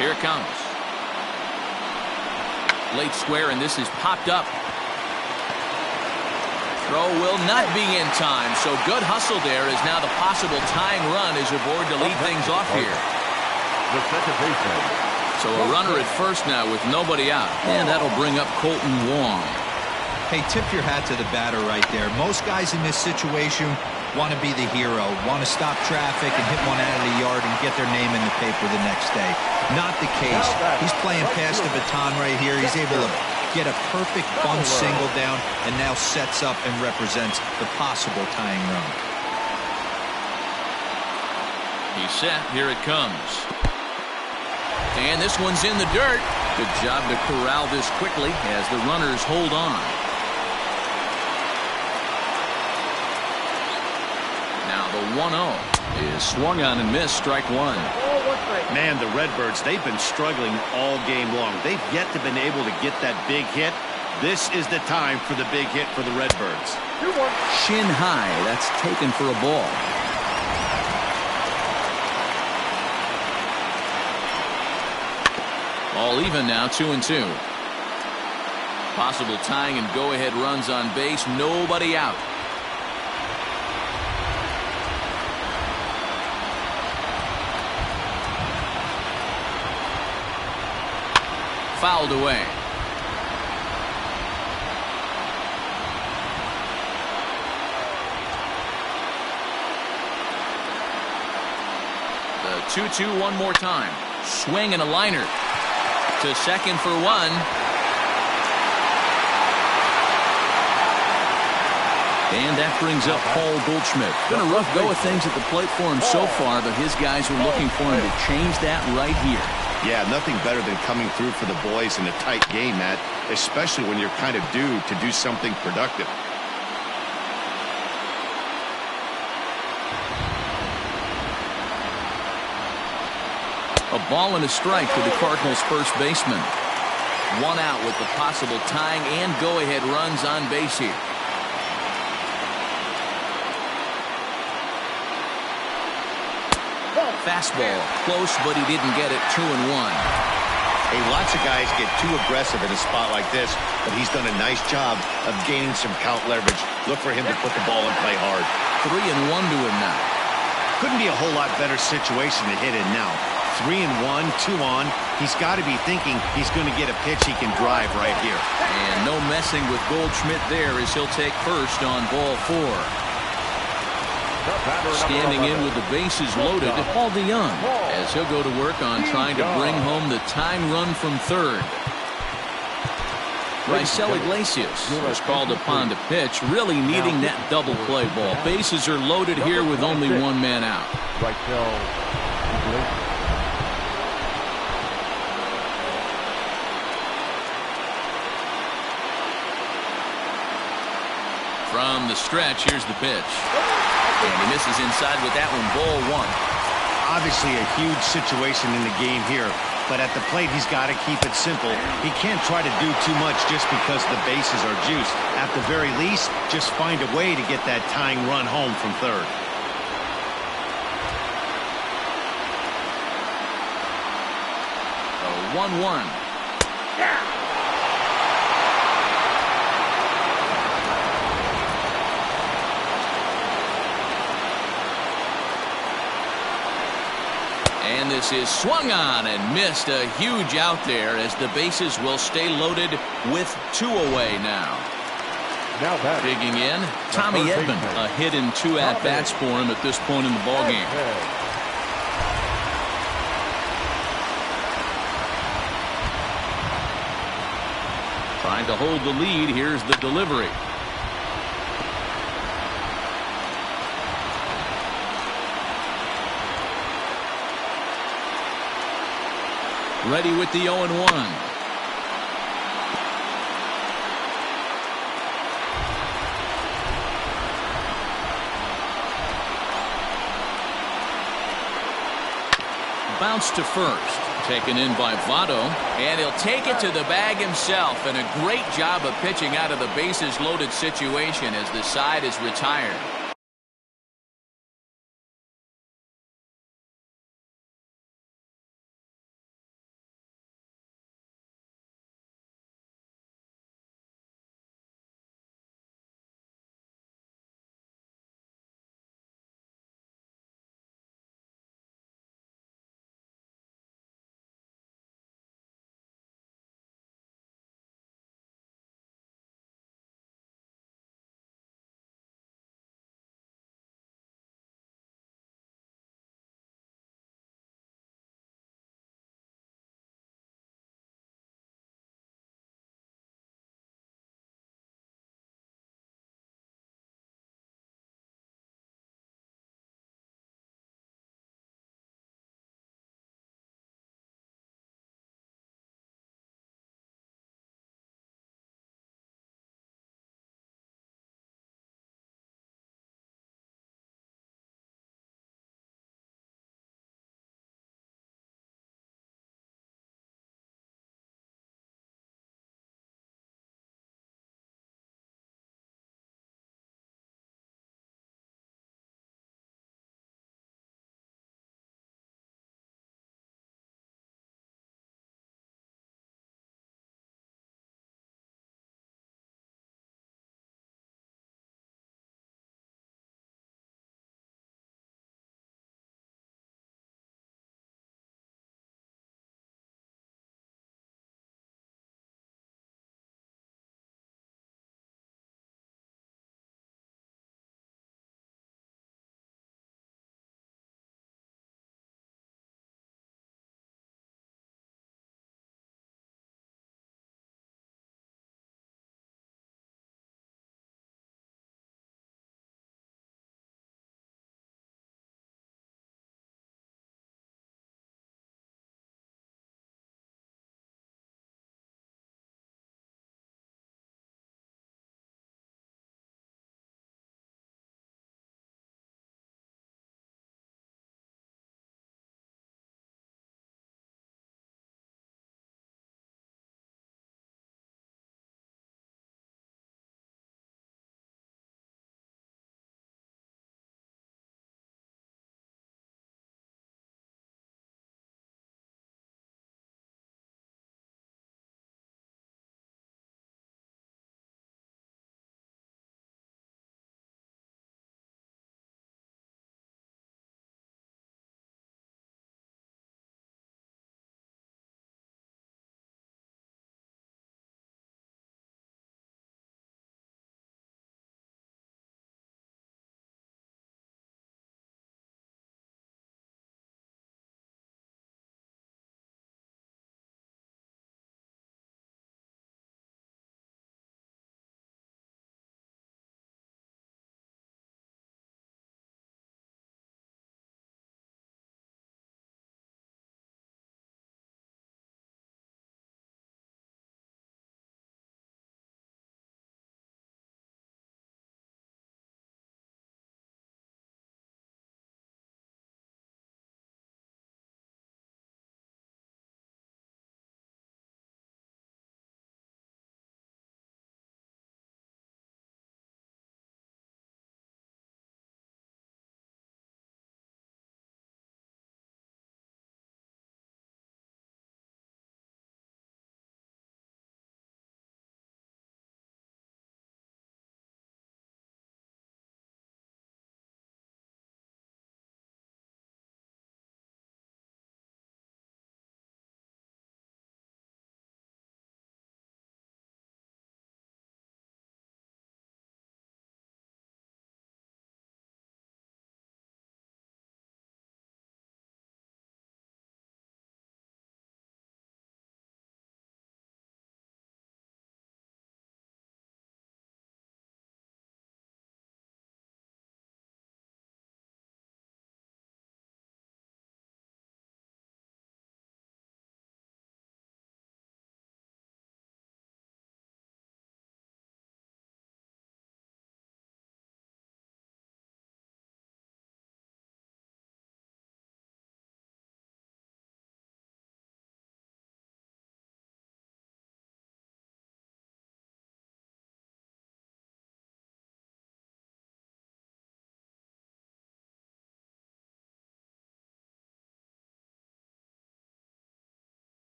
Here it comes. Late square, and this is popped up. Throw will not be in time, so good hustle there is now the possible tying run is aboard to lead things off here. The second baseman. So a runner at first now with nobody out, and that'll bring up Colton Wong. Hey, tip your hat to the batter right there. Most guys in this situation want to be the hero, want to stop traffic and hit one out of the yard and get their name in the paper the next day. Not the case. He's playing past the baton right here. He's able to get a perfect bunt single down and now sets up and represents the possible tying run. He's set. Here it comes. And this one's in the dirt. Good job to corral this quickly as the runners hold on. Now the 1-0 is swung on and missed. Strike 1. Man, the Redbirds, they've been struggling all game long. They've yet to been able to get that big hit. This is the time for the big hit for the Redbirds. Shin high. That's taken for a ball. All even now, 2-2. Possible tying and go-ahead runs on base. Nobody out. Fouled away. The 2-2 one more time. Swing and a liner. To second for 1. And that brings up Paul Goldschmidt. Been a rough go of things at the plate for him so far, but his guys are looking for him to change that right here. Yeah, nothing better than coming through for the boys in a tight game, Matt, especially when you're kind of due to do something productive. A ball and a strike to the Cardinals' first baseman. 1 out with the possible tying and go-ahead runs on base here. Fastball close, but he didn't get it. 2-1. Hey, lots of guys get too aggressive in a spot like this, but he's done a nice job of gaining some count leverage. Look for him to put the ball and play hard. 3-1 to him now. Couldn't be a whole lot better situation to hit in now. 3-1, 2 on. He's got to be thinking he's going to get a pitch he can drive right here. And no messing with Goldschmidt there as he'll take first on ball 4. Standing in with the bases loaded, Paul DeYoung, as he'll go to work on trying to bring home the tying run from third. Raisel Iglesias was called upon to pitch, really needing that double play ball. Bases are loaded here with only one man out. From the stretch, here's the pitch. And he misses inside with that one, ball one. Obviously a huge situation in the game here, but at the plate he's got to keep it simple. He can't try to do too much just because the bases are juiced. At the very least, just find a way to get that tying run home from third. A 1-1. And this is swung on and missed. A huge out there as the bases will stay loaded with two away now. Digging in, Tommy Edman. A hit and two at-bats for him at this point in the ballgame. Trying to hold the lead. Here's the delivery. Ready with the 0-1. Bounce to first. Taken in by Votto. And he'll take it to the bag himself. And a great job of pitching out of the bases loaded situation as the side is retired.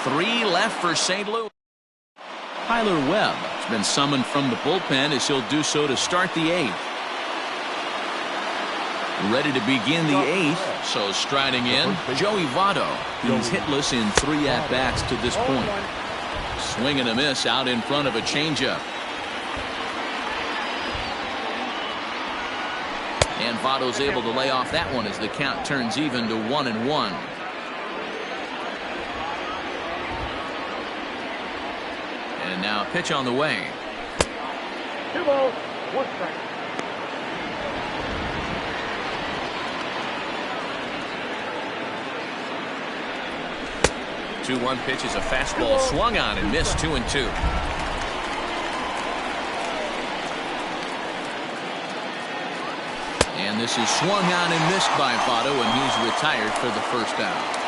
3 left for St. Louis. Tyler Webb has been summoned from the bullpen as he'll do so to start the 8th. Ready to begin the 8th, so striding in, Joey Votto. He's hitless in 3 at-bats to this point. Swing and a miss out in front of a changeup. And Votto's able to lay off that one as the count turns even to 1-1. And now a pitch on the way. 2 balls, 1 strike. 2-1 pitch is a fastball swung on and missed. 2-2. And this is swung on and missed by Votto, and he's retired for the first out.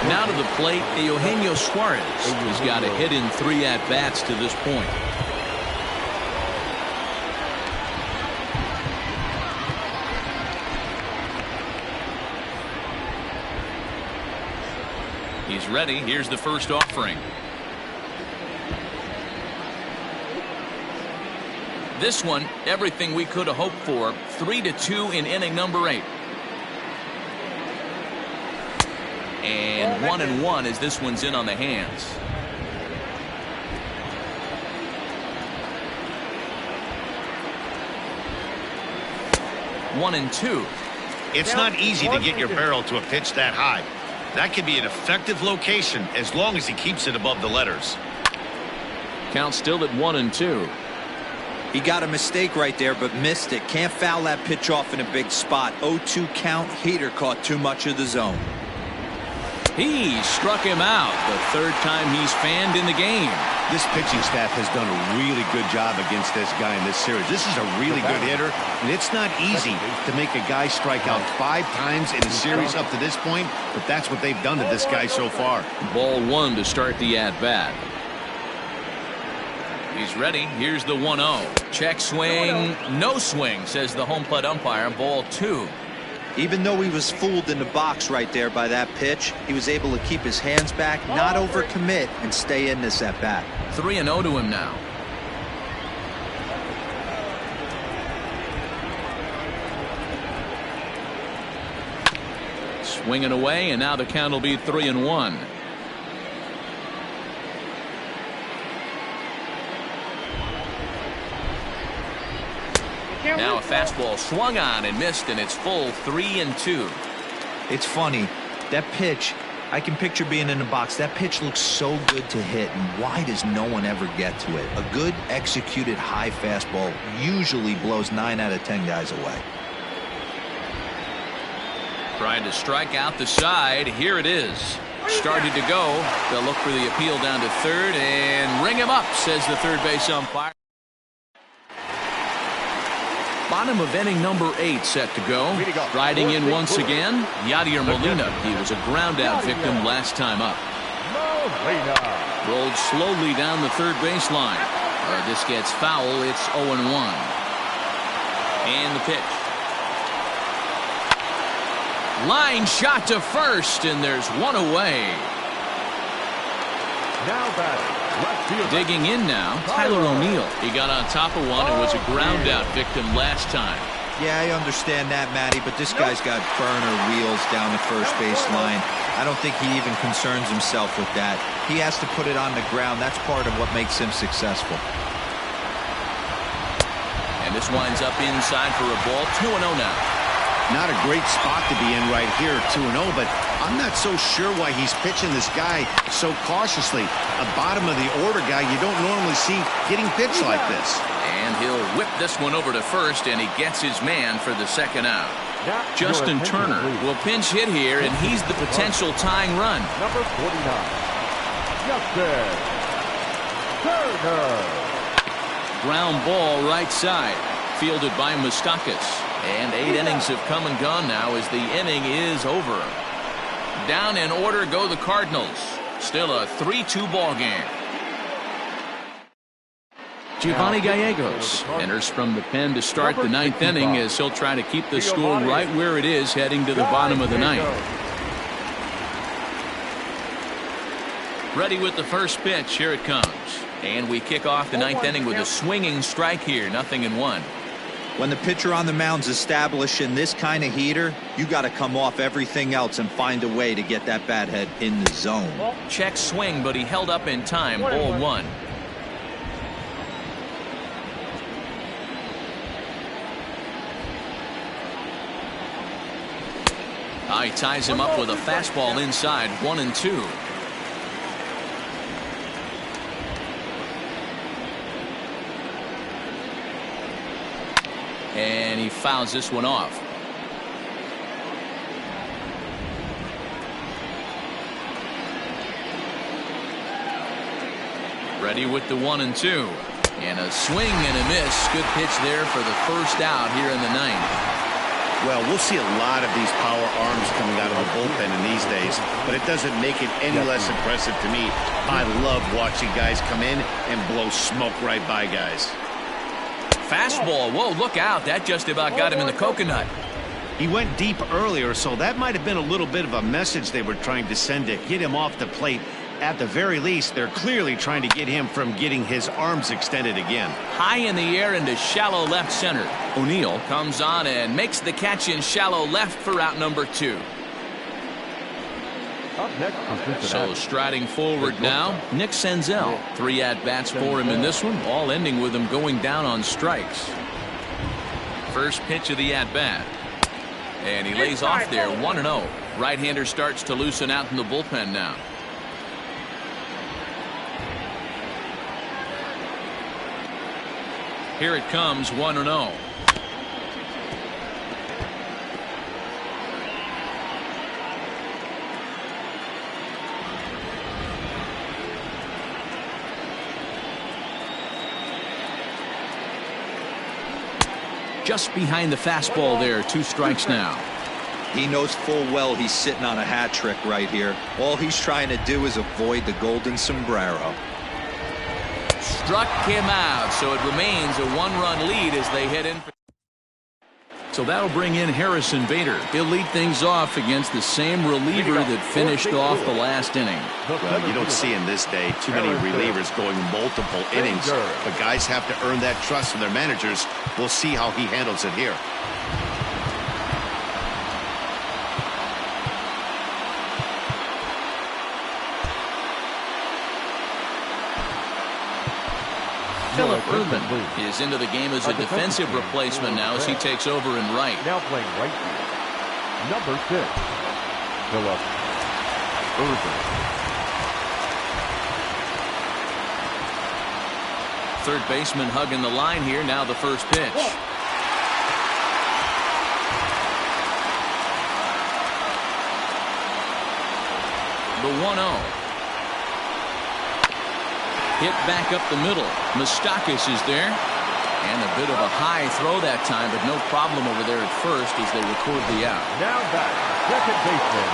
Now to the plate, Eugenio Suarez. He's got a hit in 3 at-bats to this point. He's ready. Here's the first offering. This one, everything we could have hoped for. 3-2 in inning number 8. And 1-1 as this one's in on the hands. One and 2. It's not easy to get your barrel to a pitch that high. That could be an effective location as long as he keeps it above the letters. Count still at 1-2. He got a mistake right there, but missed it. Can't foul that pitch off in a big spot. 0-2 count. Heater caught too much of the zone. He struck him out. The 3rd time he's fanned in the game. This pitching staff has done a really good job against this guy in this series. This is a really good hitter, and it's not easy to make a guy strike out 5 times in a series up to this point, but that's what they've done to this guy so far. Ball 1 to start the at-bat. He's ready. Here's the 1-0. Check swing. No swing, says the home plate umpire. Ball 2. Even though he was fooled in the box right there by that pitch, he was able to keep his hands back, not overcommit, and stay in this at-bat. 3-0 to him now. Swinging away, and now the count will be 3-1. Now a fastball swung on and missed, and it's full 3-2. It's funny, that pitch, I can picture being in the box. That pitch looks so good to hit, and why does no one ever get to it? A good executed high fastball usually blows 9 out of 10 guys away. Trying to strike out the side. Here it is. Started to go. They'll look for the appeal down to 3rd and ring him up, says the 3rd base umpire. Bottom of inning number 8 set to go. Riding in once again, Yadier Molina. He was a ground-out victim last time up. Rolled slowly down the 3rd baseline. This gets foul. It's 0-1. And the pitch. Line shot to 1st, and there's 1 away. Now batting. Digging in now, Tyler O'Neill. He got on top of one and was a ground-out victim last time. Yeah, I understand that, Matty, but this guy's got burner wheels down the first baseline. I don't think he even concerns himself with that. He has to put it on the ground. That's part of what makes him successful. And this winds up inside for a ball. 2-0 now. Not a great spot to be in right here, 2-0, but I'm not so sure why he's pitching this guy so cautiously. A bottom of the order guy you don't normally see getting pitched like this. And he'll whip this one over to 1st, and he gets his man for the 2nd out. Justin Turner will pinch hit here, and he's the potential tying run. Number 49, Justin Turner. Ground ball right side, fielded by Moustakas. And 8 innings have come and gone now as the inning is over. Down in order go the Cardinals. Still a 3-2 ball game. Giovanni Gallegos enters from the pen to start the 9th inning as he'll try to keep the score right where it is heading to the bottom of the 9th. Ready with the first pitch. Here it comes. And we kick off the ninth inning with a swinging strike here. 0-1. When the pitcher on the mound's establishing this kind of heater, you got to come off everything else and find a way to get that bat head in the zone. Check swing, but he held up in time. Ball 1. He ties him up with a fastball inside. 1-2. And he fouls this one off. Ready with the 1-2. And a swing and a miss. Good pitch there for the first out here in the ninth. Well, we'll see a lot of these power arms coming out of the bullpen in these days, but it doesn't make it any less impressive to me. I love watching guys come in and blow smoke right by guys. Fastball. Whoa, look out. That just about got him in the coconut. He went deep earlier, so that might have been a little bit of a message they were trying to send to get him off the plate. At the very least, they're clearly trying to get him from getting his arms extended again. High in the air into shallow left center. O'Neill comes on and makes the catch in shallow left for out number 2. Up next, so striding forward now, Nick Senzel. 3 at-bats for him in this one, all ending with him going down on strikes. First pitch of the at-bat. And he lays off there, 1-0. Right-hander starts to loosen out in the bullpen now. Here it comes, 1-0. Just behind the fastball there. 2 strikes now. He knows full well he's sitting on a hat trick right here. All he's trying to do is avoid the golden sombrero. Struck him out, so it remains a 1-run lead as they head in. So that'll bring in Harrison Bader. He'll lead things off against the same reliever that finished off the last inning. Well, you don't see in this day too many relievers going multiple innings, but guys have to earn that trust from their managers. We'll see how he handles it here. Philip Urban is into the game as a defensive replacement now as he takes over in right. Now playing right field, number 6, Philip Urban. Third baseman hugging the line here. Now the first pitch. The 1-0. Hit back up the middle. Moustakas is there. And a bit of a high throw that time, but no problem over there at first as they record the out. Now back, second baseman.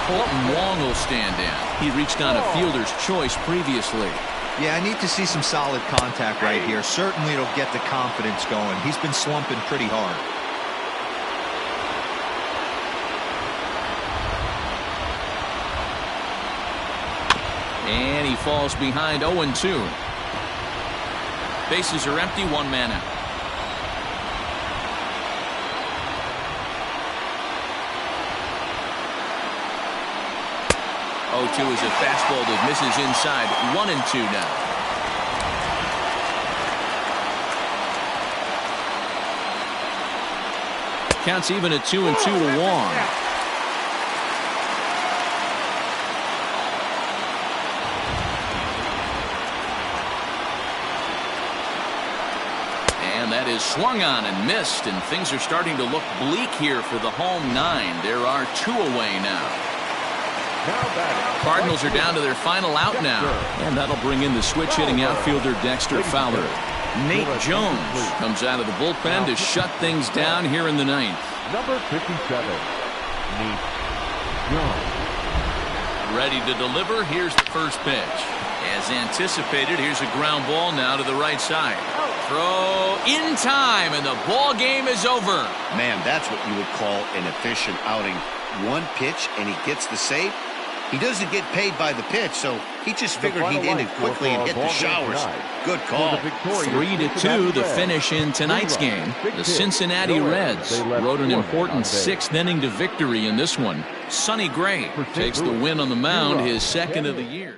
Colton Wong will stand in. He reached on a fielder's choice previously. Yeah, I need to see some solid contact right here. Certainly it'll get the confidence going. He's been slumping pretty hard. And he falls behind 0-2. Bases are empty, 1 man out. Oh, 2 is a fastball that misses inside. 1-2 now. Counts even at 2-2 to Wong. That is swung on and missed, and things are starting to look bleak here for the home 9. There are 2 away now. Cardinals are down to their final out now, and that'll bring in the switch-hitting outfielder Dexter Fowler. Nate Jones comes out of the bullpen to shut things down here in the 9th. Number 57, Nate Jones. Ready to deliver. Here's the first pitch. As anticipated, here's a ground ball now to the right side. Throw in time, and the ball game is over. Man, that's what you would call an efficient outing. 1 pitch, and he gets the save. He doesn't get paid by the pitch, so he just figured he'd end it quickly and hit the showers. Good call. 3-2 the finish in tonight's game. The Cincinnati Reds rode an important 6th inning to victory in this one. Sonny Gray takes the win on the mound, his 2nd of the year.